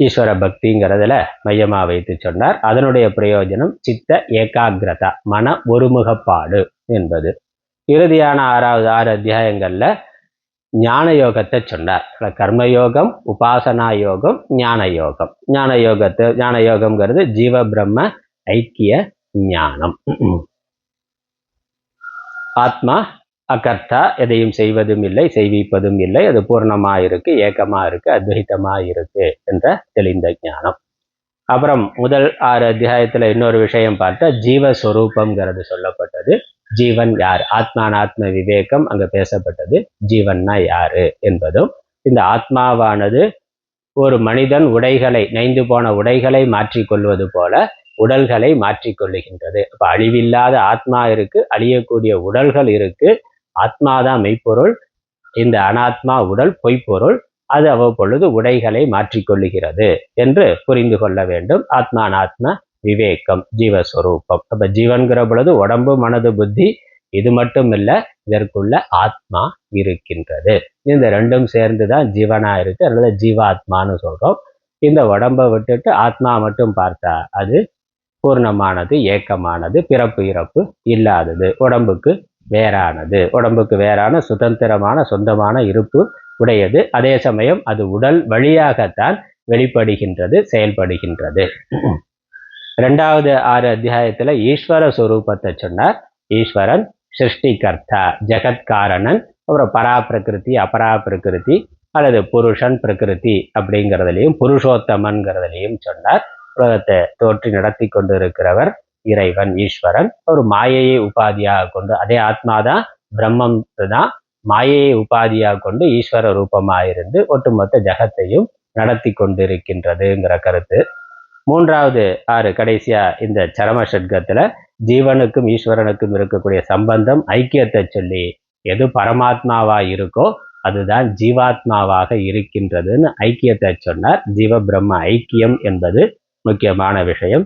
ஈஸ்வர பக்திங்கிறதுல மையமா வைத்து சொன்னார். அதனுடைய பிரயோஜனம் சித்த ஏகாகிரதா, மன ஒருமுகப்பாடு என்பது. இறுதியான 6 அத்தியாயங்கள்ல ஞான யோகத்தை சொன்னார். கர்மயோகம், உபாசனா யோகம், ஞான யோகம். ஞான யோகம்ங்கிறது ஜீவ பிரம்ம ஐக்கிய ஞானம். ஆத்மா அகர்த்தா, எதையும் செய்வதும் இல்லை செய்விப்பதும் இல்லை, அது பூர்ணமா இருக்கு, ஏக்கமா இருக்கு, அத்வைத்தமா இருக்கு என்ற தெளிந்த ஞானம். அப்புறம் முதல் 6 அத்தியாயத்துல இன்னொரு விஷயம் பார்த்தா ஜீவஸ்வரூபம்ங்கிறது சொல்லப்பட்டது. ஜீவன் யார், ஆத்மானாத்ம விவேகம் அங்க பேசப்பட்டது. ஜீவன்னா யாரு என்பதும், இந்த ஆத்மாவானது ஒரு மனிதன் நைந்து போன உடைகளை மாற்றிக்கொள்வது போல உடல்களை மாற்றிக்கொள்ளுகின்றது. அப்ப அழிவில்லாத ஆத்மா இருக்கு, அழியக்கூடிய உடல்கள் இருக்கு. ஆத்மாதான் மெய்ப்பொருள், இந்த அனாத்மா உடல் பொய்ப்பொருள். அது அவ்வப்பொழுது உடைகளை மாற்றிக்கொள்ளுகிறது என்று புரிந்து கொள்ள வேண்டும். ஆத்மானாத்ம விவேகம், ஜீவஸ்வரூபம். அப்ப ஜீவன்கிற பொழுது உடம்பு, மனது, புத்தி இது மட்டும் இல்ல, இதற்குள்ள ஆத்மா இருக்கின்றது. இந்த 2ம் சேர்ந்துதான் ஜீவனா இருக்கு, அதனால ஜீவாத்மான்னு சொல்றோம். இந்த உடம்பை விட்டுட்டு ஆத்மா மட்டும் பார்த்தா அது பூர்ணமானது, ஏக்கமானது, பிறப்பு இறப்பு இல்லாதது, உடம்புக்கு வேறான சுதந்திரமான சொந்தமான இருப்பு உடையது. அதே சமயம் அது உடல் வழியாகத்தான் வெளிப்படுகின்றது, செயல்படுகின்றது. 2வது 6 அத்தியாயத்துல ஈஸ்வர சுரூபத்தை சொன்னார். ஈஸ்வரன் சிருஷ்டிகர்த்தா, ஜெகத்காரணன், அப்புறம் பராபிரகிருதி, அபராபிரகிருதி, அல்லது புருஷன் பிரகிருதி அப்படிங்கிறதுலையும் புருஷோத்தமன்கிறதுலையும் சொன்னார். உலகத்தை தோற்றி நடத்தி கொண்டு இருக்கிறவர் இறைவன், ஈஸ்வரன். ஒரு மாயையை உபாதியாக கொண்டு, அதே ஆத்மாதான், பிரம்மம் தான் மாயையை உபாதியாக கொண்டு ஈஸ்வர ரூபமாயிருந்து ஒட்டுமொத்த ஜகத்தையும் நடத்தி கொண்டிருக்கின்றதுங்கிற கருத்து. 3வது 6 கடைசியா இந்த சரம ஷட்கத்துல ஜீவனுக்கும் ஈஸ்வரனுக்கும் இருக்கக்கூடிய சம்பந்தம், ஐக்கியத்தை சொல்லி எது பரமாத்மாவா இருக்கோ அதுதான் ஜீவாத்மாவாக இருக்கின்றதுன்னு ஐக்கியத்தை சொன்னார். ஜீவ பிரம்ம ஐக்கியம் என்பது முக்கியமான விஷயம்.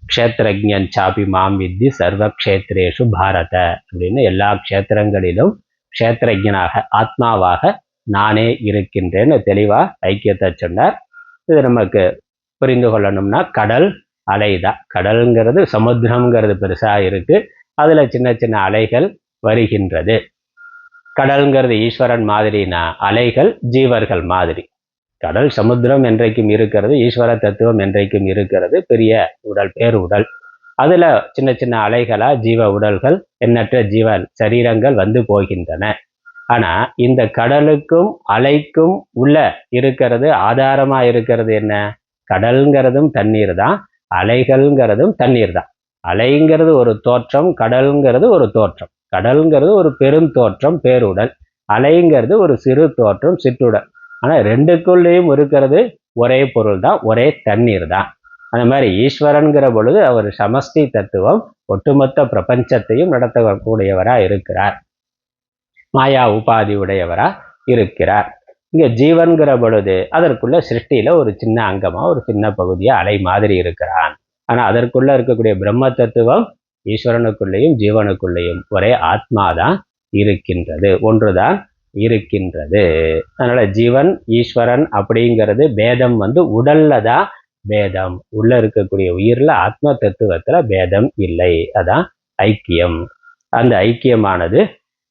க்ஷேத்ரஜ்ஞன் சாபி மாம் வித்தி சர்வ க்ஷேத்ரேஷு பாரத அப்படின்னு, எல்லா க்ஷேத்திரங்களிலும் க்ஷேத்ரஜனாக ஆத்மாவாக நானே இருக்கின்றேன்னு தெளிவா ஐக்கியத்தை சொன்னார். இது நமக்கு புரிந்து கொள்ளணும்னா கடல் அலைதான். கடல்ங்கிறது சமுத்திரம்ங்கிறது பெருசா இருக்கு, அதுல சின்ன சின்ன அலைகள் வருகின்றது. கடல்ங்கிறது ஈஸ்வரன் மாதிரினா அலைகள் ஜீவர்கள் மாதிரி. கடல் சமுத்திரம் என்றைக்கும் இருக்கிறது, ஈஸ்வர தத்துவம் என்றைக்கும் இருக்கிறது, பெரிய உடல், பேருடல். அதுல சின்ன சின்ன அலைகளா ஜீவ உடல்கள், எண்ணற்ற ஜீவ சரீரங்கள் வந்து போகின்றன. ஆனா இந்த கடலுக்கும் அலைக்கும் உள்ள இருக்கிறது, ஆதாரமா இருக்கிறது என்ன? கடல்ங்கிறதும் தண்ணீர் தான், அலைகள்ங்கிறதும் தண்ணீர் தான். அலைங்கிறது ஒரு தோற்றம், கடல்ங்கிறது ஒரு தோற்றம். கடல்ங்கிறது ஒரு பெரும் தோற்றம், பேருடல். அலைங்கிறது ஒரு சிறு தோற்றம், சிற்றுடல். ஆனா 2க்குள்ளேயும் இருக்கிறது ஒரே பொருள் தான், ஒரே தண்ணீர் தான். அந்த மாதிரி ஈஸ்வரன்கிற பொழுது அவர் சமஷ்டி தத்துவம், ஒட்டுமொத்த பிரபஞ்சத்தையும் நடத்தக்கூடியவரா இருக்கிறார், மாயா உபாதி உடையவரா இருக்கிறார். இங்க ஜீவன்கிற பொழுது அதற்குள்ள சிருஷ்டியில ஒரு சின்ன அங்கமா, ஒரு சின்ன பகுதியா அலை மாதிரி இருக்கிறான். ஆனா அதற்குள்ள இருக்கக்கூடிய பிரம்ம தத்துவம் ஈஸ்வரனுக்குள்ளேயும் ஜீவனுக்குள்ளேயும் ஒரே ஆத்மாதான் இருக்கின்றது, ஒன்றுதான் இருக்கின்றது. அதனால ஜீவன் ஈஸ்வரன் அப்படிங்கிறது பேதம் உடல்ல தான் பேதம், உள்ள இருக்கக்கூடிய உயிர்ல ஆத்ம தத்துவத்துல பேதம் இல்லை, அதான் ஐக்கியம். அந்த ஐக்கியமானது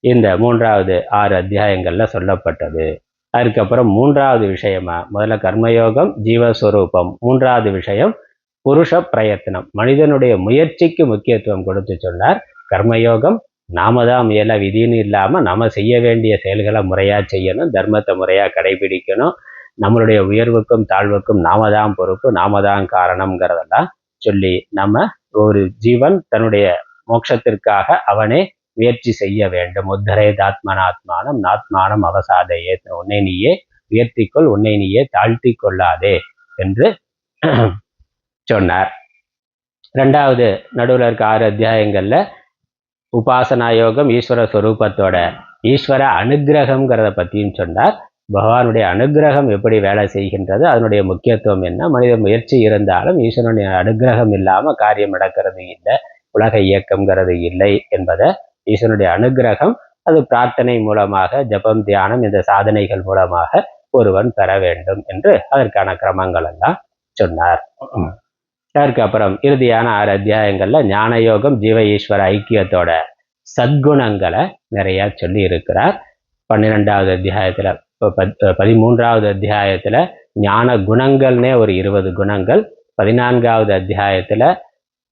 இந்த 3வது 6 அத்தியாயங்கள்ல சொல்லப்பட்டது. அதுக்கப்புறம் 3வது விஷயமா முதல்ல கர்மயோகம் ஜீவஸ்வரூபம், 3வது விஷயம் புருஷ பிரயத்தனம், மனிதனுடைய முயற்சிக்கு முக்கியத்துவம் கொடுத்து சொன்னார். கர்மயோகம் நாம தான் முயல விதின்னு இல்லாம நம்ம செய்ய வேண்டிய செயல்களை முறையா செய்யணும், தர்மத்தை முறையா கடைபிடிக்கணும், நம்மளுடைய உயர்வுக்கும் தாழ்வுக்கும் நாம தான் பொறுப்பு, நாம தான் காரணம்ங்கிறதெல்லாம் சொல்லி நம்ம ஒரு ஜீவன் தன்னுடைய மோட்சத்திற்காக அவனே முயற்சி செய்ய வேண்டும். உத்தரேதாத்மனாத்மானம் நாத்மானம் அவசாதையே, உன்னை நீயே உயர்த்திக்கொள், உன்னை நீயே தாழ்த்தி கொள்ளாதே என்று சொன்னார். 2வது நடுவில் இருக்க 6 அத்தியாயங்கள்ல உபாசனா யோகம் ஈஸ்வர ஸ்வரூபத்தோட ஈஸ்வர அனுகிரகம்ங்கிறத பற்றியும் சொன்னார். பகவானுடைய அனுகிரகம் எப்படி வேலை செய்கின்றது, அதனுடைய முக்கியத்துவம் என்ன, மனித முயற்சி இருந்தாலும் ஈஸ்வரனுடைய அனுகிரகம் இல்லாம காரியம் நடக்கிறது இல்லை, உலக இயக்கம்ங்கிறது இல்லை என்பதை, ஈஸ்வரனுடைய அனுகிரகம் அது பிரார்த்தனை மூலமாக, ஜபம் தியானம் இந்த சாதனைகள் மூலமாக ஒருவன் பெற வேண்டும் என்று அதற்கான கிரமங்கள் எல்லாம் சொன்னார். அதுக்கப்புறம் இறுதியான 6 அத்தியாயங்கள்ல ஞான யோகம் ஜீவ ஈஸ்வர ஐக்கியத்தோட சத்குணங்களை நிறைய சொல்லி இருக்கிறார். 12வது அத்தியாயத்துல 13வது அத்தியாயத்துல ஞான குணங்கள்னே ஒரு 20 குணங்கள், 14வது அத்தியாயத்துல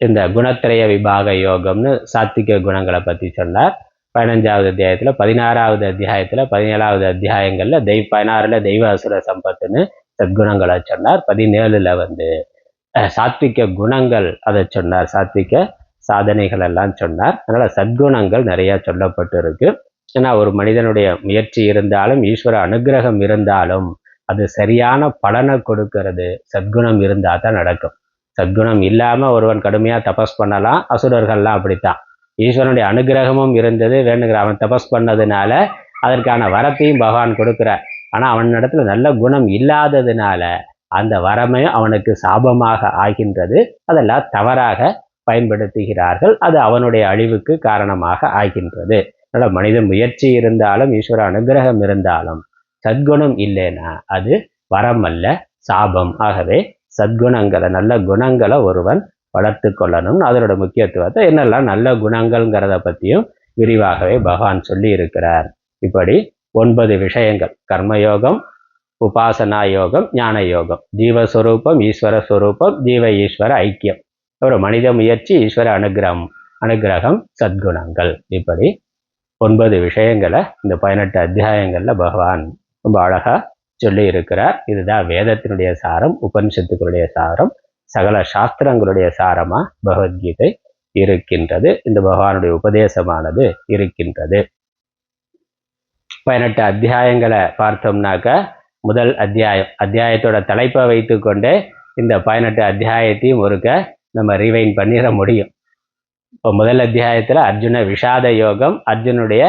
இந்த குணத்திரய விபாக யோகம்னு சாத்விக குணங்களை பற்றி சொன்னார். 15வது அத்தியாயத்துல 16வது அத்தியாயத்துல 17வது அத்தியாயங்கள்ல 16ல தெய்வ அசுர சம்பத்துன்னு சத்குணங்களை சொன்னார். 17ல சாத்விக குணங்கள் அதை சொன்னார், சாத்விக சாதனைகள் எல்லாம் சொன்னார். அதனால சத்குணங்கள் நிறைய சொல்லப்பட்டு இருக்கு. ஏன்னா ஒரு மனிதனுடைய முயற்சி இருந்தாலும் ஈஸ்வர அனுகிரகம் இருந்தாலும் அது சரியான பலனை கொடுக்கிறது சத்குணம் இருந்தா தான் நடக்கும். சத்குணம் இல்லாம ஒருவன் கடுமையா தபஸ் பண்ணலாம், அசுரர்கள்லாம் அப்படித்தான். ஈஸ்வரனுடைய அனுகிரகமும் இருந்தது, வேணுங்கிற அவன் தபஸ் பண்ணதுனால அதற்கான வரத்தையும் பகவான் கொடுக்கிறார். ஆனா அவன் இடத்துல நல்ல குணம் இல்லாததுனால அந்த வரமே அவனுக்கு சாபமாக ஆகின்றது. அதெல்லாம் தவறாக பயன்படுத்துகிறார்கள், அது அவனுடைய அழிவுக்கு காரணமாக ஆகின்றது. அதனால மனித முயற்சி இருந்தாலும் ஈஸ்வர அனுகிரகம் இருந்தாலும் சத்குணம் இல்லைன்னா அது வரம் அல்ல, சாபம். ஆகவே சத்குணங்களை, நல்ல குணங்களை ஒருவன் வளர்த்து கொள்ளணும். அதனோட முக்கியத்துவத்தை என்னெல்லாம் நல்ல குணங்கள்ங்கிறத பற்றியும் விரிவாகவே பகவான் சொல்லி இருக்கிறார். இப்படி 9 விஷயங்கள், கர்மயோகம், உபாசனா யோகம், ஞான யோகம், ஜீவஸ்வரூபம், ஈஸ்வர ஸ்வரூபம், ஜீவ ஈஸ்வர ஐக்கியம், அப்புறம் மனித முயற்சி, ஈஸ்வர அனுகிரகம், சத்குணங்கள், இப்படி 9 விஷயங்களை இந்த 18 அத்தியாயங்கள்ல பகவான் ரொம்ப அழகா சொல்லி இருக்கிறார். இதுதான் வேதத்தினுடைய சாரம், உபனிஷத்துக்களுடைய சாரம், சகல சாஸ்திரங்களுடைய சாரமா பகவத்கீதை இருக்கின்றது. இந்த பகவானுடைய உபதேசமானது இருக்கின்றது. 18 அத்தியாயங்களை பார்த்தோம்னாக்க முதல் அத்தியாயத்தோட தலைப்பை வைத்துக்கொண்டே இந்த 18 அத்தியாயத்தையும் ஒருக்க நம்ம ரிவைன் பண்ணிட முடியும். இப்போ முதல் அத்தியாயத்துல அர்ஜுன விஷாத யோகம், அர்ஜுனுடைய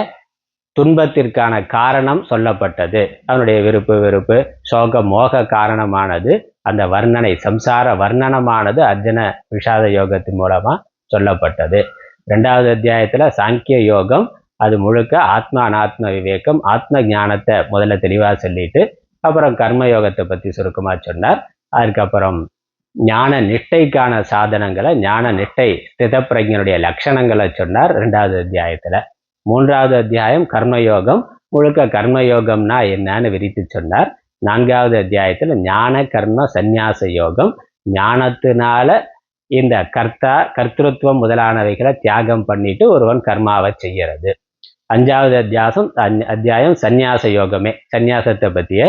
துன்பத்திற்கான காரணம் சொல்லப்பட்டது. அவனுடைய விருப்பு சோக மோக காரணமானது, அந்த வர்ணனை, சம்சார வர்ணனமானது அர்ஜுன விஷாத யோகத்தின் மூலமா சொல்லப்பட்டது. 2வது அத்தியாயத்துல சாங்கிய யோகம், அது முழுக்க ஆத்மா அனாத்ம விவேகம், ஆத்ம ஞானத்தை முதல்ல தெளிவா சொல்லிட்டு அப்புறம் கர்மயோகத்தை பற்றி சுருக்கமா சொன்னார். அதுக்கப்புறம் ஞான நிஷ்டைக்கான சாதனங்களை, ஞான நிஷ்டை ஸ்தித பிரஜனுடைய லட்சணங்களை சொன்னார் 2வது அத்தியாயத்துல. 3வது அத்தியாயம் கர்மயோகம், முழுக்க கர்மயோகம்னா என்னன்னு விரித்து சொன்னார். 4வது அத்தியாயத்துல ஞான கர்ம சந்நியாச யோகம், ஞானத்தினால இந்த கர்த்திருவம் முதலானவைகளை தியாகம் பண்ணிட்டு ஒருவன் கர்மாவை செய்யறது. 5வது அத்தியாயம் சந்நியாச யோகமே, சந்நியாசத்தை பற்றிய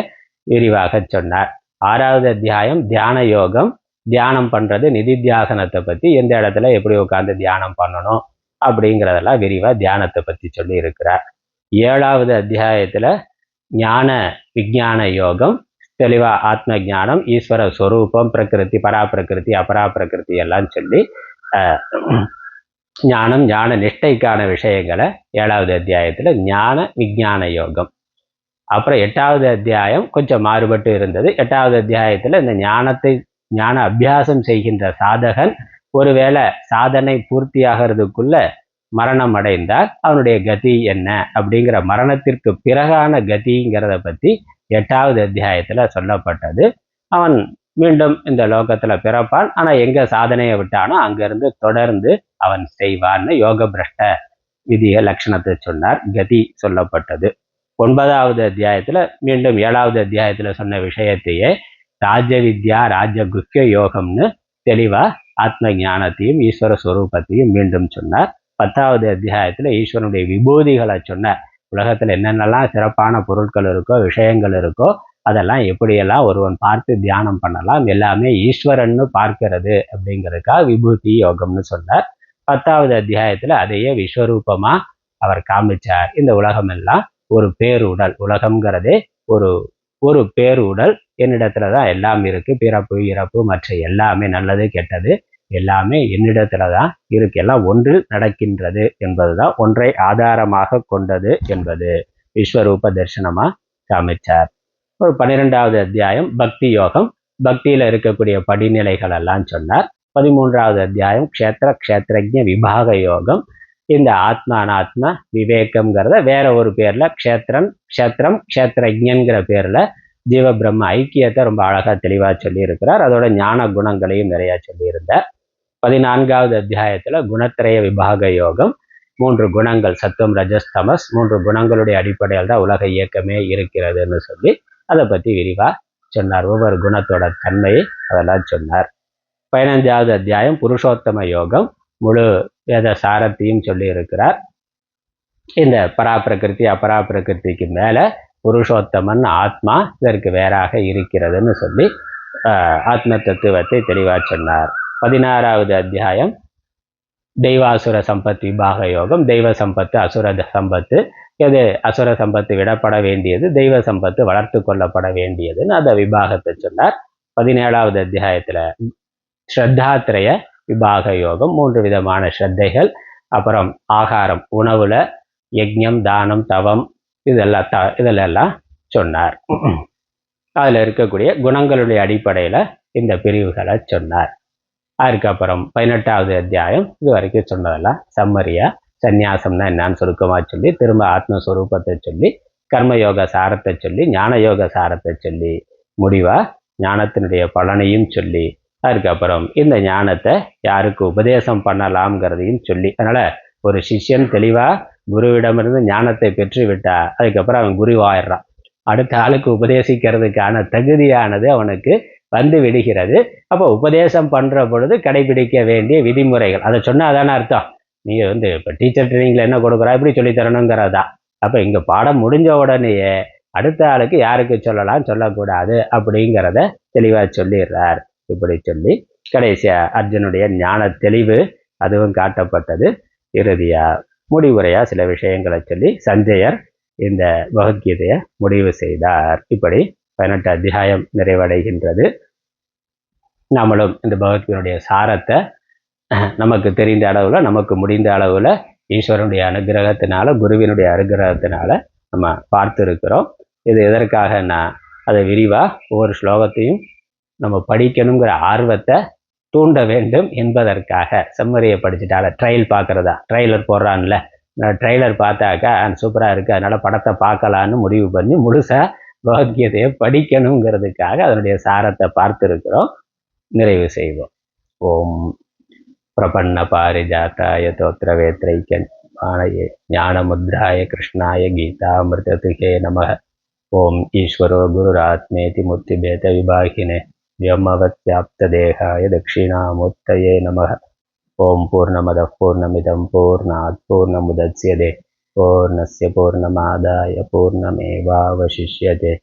விரிவாக சொன்னார். 6வது அத்தியாயம் தியான யோகம், தியானம் பண்றது, நிதித்தியாசனத்தை பற்றி, எந்த இடத்துல எப்படி உட்கார்ந்து தியானம் பண்ணணும் அப்படிங்கிறதெல்லாம் விரிவா தியானத்தை பற்றி சொல்லி இருக்கிறார். 7வது அத்தியாயத்துல ஞான விஞ்ஞான யோகம், தெளிவா ஆத்ம ஞானம், ஈஸ்வர ஸ்வரூபம், பிரகிருதி, பராபிரகிருதி, அபராபிரகிருதி எல்லாம் சொல்லி ஞானம், ஞான நிஷ்டைக்கான விஷயங்களை 7வது அத்தியாயத்துல ஞான விஞ்ஞான யோகம். அப்புறம் 8வது அத்தியாயம் கொஞ்சம் மாறுபட்டு இருந்தது. 8வது அத்தியாயத்துல இந்த ஞான அபியாசம் செய்கின்ற சாதகன் ஒருவேளை சாதனை பூர்த்தியாகிறதுக்குள்ள மரணம் அடைந்தால் அவனுடைய கதி என்ன அப்படிங்கிற மரணத்திற்கு பிறகான கதிங்கிறத பற்றி 8வது அத்தியாயத்துல சொல்லப்பட்டது. அவன் மீண்டும் இந்த லோகத்துல பிறப்பான். ஆனா எங்க சாதனையை விட்டானோ அங்கிருந்து தொடர்ந்து அவன் செய்வான்னு யோக பிரஷ்ட விதிய லட்சணத்தை சொன்னார். கதி சொல்லப்பட்டது. 9வது அத்தியாயத்துல மீண்டும் 7வது அத்தியாயத்துல சொன்ன விஷயத்தையே ராஜ வித்யா ராஜகுஹ்ய யோகம்னு தெளிவா ஆத்ம ஞானத்தையும் ஈஸ்வர ஸ்வரூபத்தையும் மீண்டும் சொன்னார். 10வது அத்தியாயத்துல ஈஸ்வரனுடைய விபூதிகளை சொன்னார். உலகத்துல என்னென்னலாம் சிறப்பான பொருட்கள் இருக்கோ, விஷயங்கள் இருக்கோ, அதெல்லாம் எப்படியெல்லாம் ஒருவன் பார்த்து தியானம் பண்ணலாம், எல்லாமே ஈஸ்வரன்னு பார்க்கிறது அப்படிங்கிறதுக்காக விபூதி யோகம்னு சொன்னார். 10வது அத்தியாயத்துல அதையே விஸ்வரூபமா அவர் காமிச்சார். இந்த உலகம் எல்லாம் ஒரு பேருடல், உலகம்ங்கிறதே ஒரு பேருடல், என்னிடத்துலதான் எல்லாம் இருக்கு, பிறப்பு இறப்பு மற்ற எல்லாமே நல்லது கெட்டது எல்லாமே என்னிடத்துலதான் இருக்கு, எல்லாம் ஒன்றில் நடக்கின்றது என்பதுதான், ஒன்றை ஆதாரமாக கொண்டது என்பது விஸ்வரூப தரிசனமா காமிச்சார். ஒரு 12வது அத்தியாயம் பக்தி யோகம், பக்தியில இருக்கக்கூடிய படிநிலைகள் எல்லாம் சொன்னார். 13வது அத்தியாயம் க்ஷேத்ரஜ விபாக யோகம், இந்த ஆத்மா அனாத்ம விவேகம்ங்கிறத வேற ஒரு பேர்ல க்ஷேத்திரம் க்ஷேத்ரஜன்கிற பேர்ல ஜீவ பிரம்ம ஐக்கியத்தை ரொம்ப அழகா தெளிவா சொல்லி இருக்கிறார். அதோட ஞான குணங்களையும் நிறைய சொல்லி இருந்தார். 14வது அத்தியாயத்துல குணத்திரய விபாக யோகம், 3 குணங்கள் சத்துவம் ரஜஸ் தமஸ், 3 குணங்களுடைய அடிப்படையில் தான் உலக இயக்கமே இருக்கிறதுன்னு சொல்லி அதை பத்தி விரிவா சொன்னார். ஒவ்வொரு குணத்தோட தன்மையை அதெல்லாம் சொன்னார். 15வது அத்தியாயம் புருஷோத்தம யோகம், முழு வேத சாரத்தையும் சொல்லி இருக்கிறார். இந்த பராப்பிரகிருதி அபராப்பிரகிருதிக்கு மேல புருஷோத்தமன் ஆத்மா இதற்கு வேறாக இருக்கிறதுன்னு சொல்லி ஆத்ம தத்துவத்தை தெளிவா சொன்னார். 16வது அத்தியாயம் தெய்வாசுர சம்பத் விபாக யோகம், தெய்வ சம்பத்து அசுர சம்பத்து, எது அசுர சம்பத்து விடப்பட வேண்டியது, தெய்வ சம்பத்து வளர்த்து கொள்ளப்பட வேண்டியதுன்னு அந்த விபாகத்தை சொன்னார். 17வது அத்தியாயத்துல ஸ்ரத்தாத்ரய விபாக யோகம், 3 விதமான ஸ்ரத்தைகள், அப்புறம் ஆகாரம் உணவுல யஜ்ஞம் தானம் தவம் இதெல்லாம் சொன்னார். அதுல இருக்கக்கூடிய குணங்களுடைய அடிப்படையில இந்த பிரிவுகளை சொன்னார். அதுக்கப்புறம் 18வது அத்தியாயம் இது வரைக்கும் சொன்னதெல்லாம் சம்மரியா சந்நியாசம்னா என்னன்னு சுருக்கமா சொல்லி, திரும்ப ஆத்மஸ்வரூபத்தை சொல்லி, கர்மயோக சாரத்தை சொல்லி, ஞான யோக சாரத்தை சொல்லி, முடிவா ஞானத்தினுடைய பலனையும் சொல்லி, அதுக்கப்புறம் இந்த ஞானத்தை யாருக்கு உபதேசம் பண்ணலாம்ங்கிறதையும் சொல்லி, அதனால ஒரு சிஷ்யன் தெளிவா குருவிடமிருந்து ஞானத்தை பெற்று விட்டா அதுக்கப்புறம் அவன் குருவாயிடுறான். அடுத்த ஆளுக்கு உபதேசிக்கிறதுக்கான தகுதியானது அவனுக்கு வந்து விடுகிறது. அப்போ உபதேசம் பண்ற பொழுது கடைபிடிக்க வேண்டிய விதிமுறைகள் அதை சொன்னா அதான அர்த்தம். நீங்க இப்போ டீச்சர் ட்ரைனிங்ல என்ன கொடுக்குறா இப்படி சொல்லி தரணுங்கிறதா. அப்ப இங்க பாடம் முடிஞ்ச உடனேயே அடுத்த ஆளுக்கு யாருக்கு சொல்லலாம் சொல்லக்கூடாது அப்படிங்கிறத தெளிவா சொல்லிடுறார். இப்படி சொல்லி கடைசியா அர்ஜுனுடைய ஞான தெளிவு அதுவும் காட்டப்பட்டது. இறுதியா முடிவுரையா சில விஷயங்களை சொல்லி சஞ்சயர் இந்த பகவத்கீதையை முடிவு செய்தார். இப்படி 18 அத்தியாயம் நிறைவடைகின்றது. நம்மளும் இந்த பகவத்கீதையுடைய சாரத்தை நமக்கு தெரிந்த அளவுல, நமக்கு முடிந்த அளவுல ஈஸ்வரனுடைய அனுகிரகத்தினால, குருவினுடைய அனுகிரகத்தினால நம்ம பார்த்து இருக்கிறோம். இது எதற்காக நான் அதை விரிவா ஒவ்வொரு ஸ்லோகத்தையும் நம்ம படிக்கணுங்கிற ஆர்வத்தை தூண்ட வேண்டும் என்பதற்காக செம்மறியை படிச்சுட்டால ட்ரையல் பார்க்குறதா, ட்ரைலர் போடுறான்ல, ட்ரைலர் பார்த்தாக்கா சூப்பராக இருக்குது அதனால படத்தை பார்க்கலான்னு முடிவு பண்ணி முழுசாக பகவத்கீதையை படிக்கணுங்கிறதுக்காக அதனுடைய சாரத்தை பார்த்துருக்கிறோம். நிறைவு செய்வோம். ஓம் பிரபன்ன பாரிஜாத்தாய தோத்திரவேத்ரைக்கன் ஆணையே ஞானமுத்ராய கிருஷ்ணாய கீதாமிருததுகே நமः. ஓம் ஈஸ்வரோ குருராத்மேதி மூர்த்திபேத விபாகினே व्योमवत्याप्तदेहाय दक्षिणामूर्तये नमः. ओम पूर्णमदः पूर्णमिदं पूर्णात् पूर्णमुदच्यते पूर्णस्य पूर्णमादाय पूर्णमेवावशिष्यते.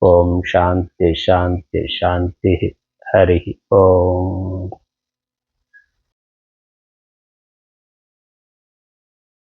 ओम शांति शांति शांति. हरि ओम.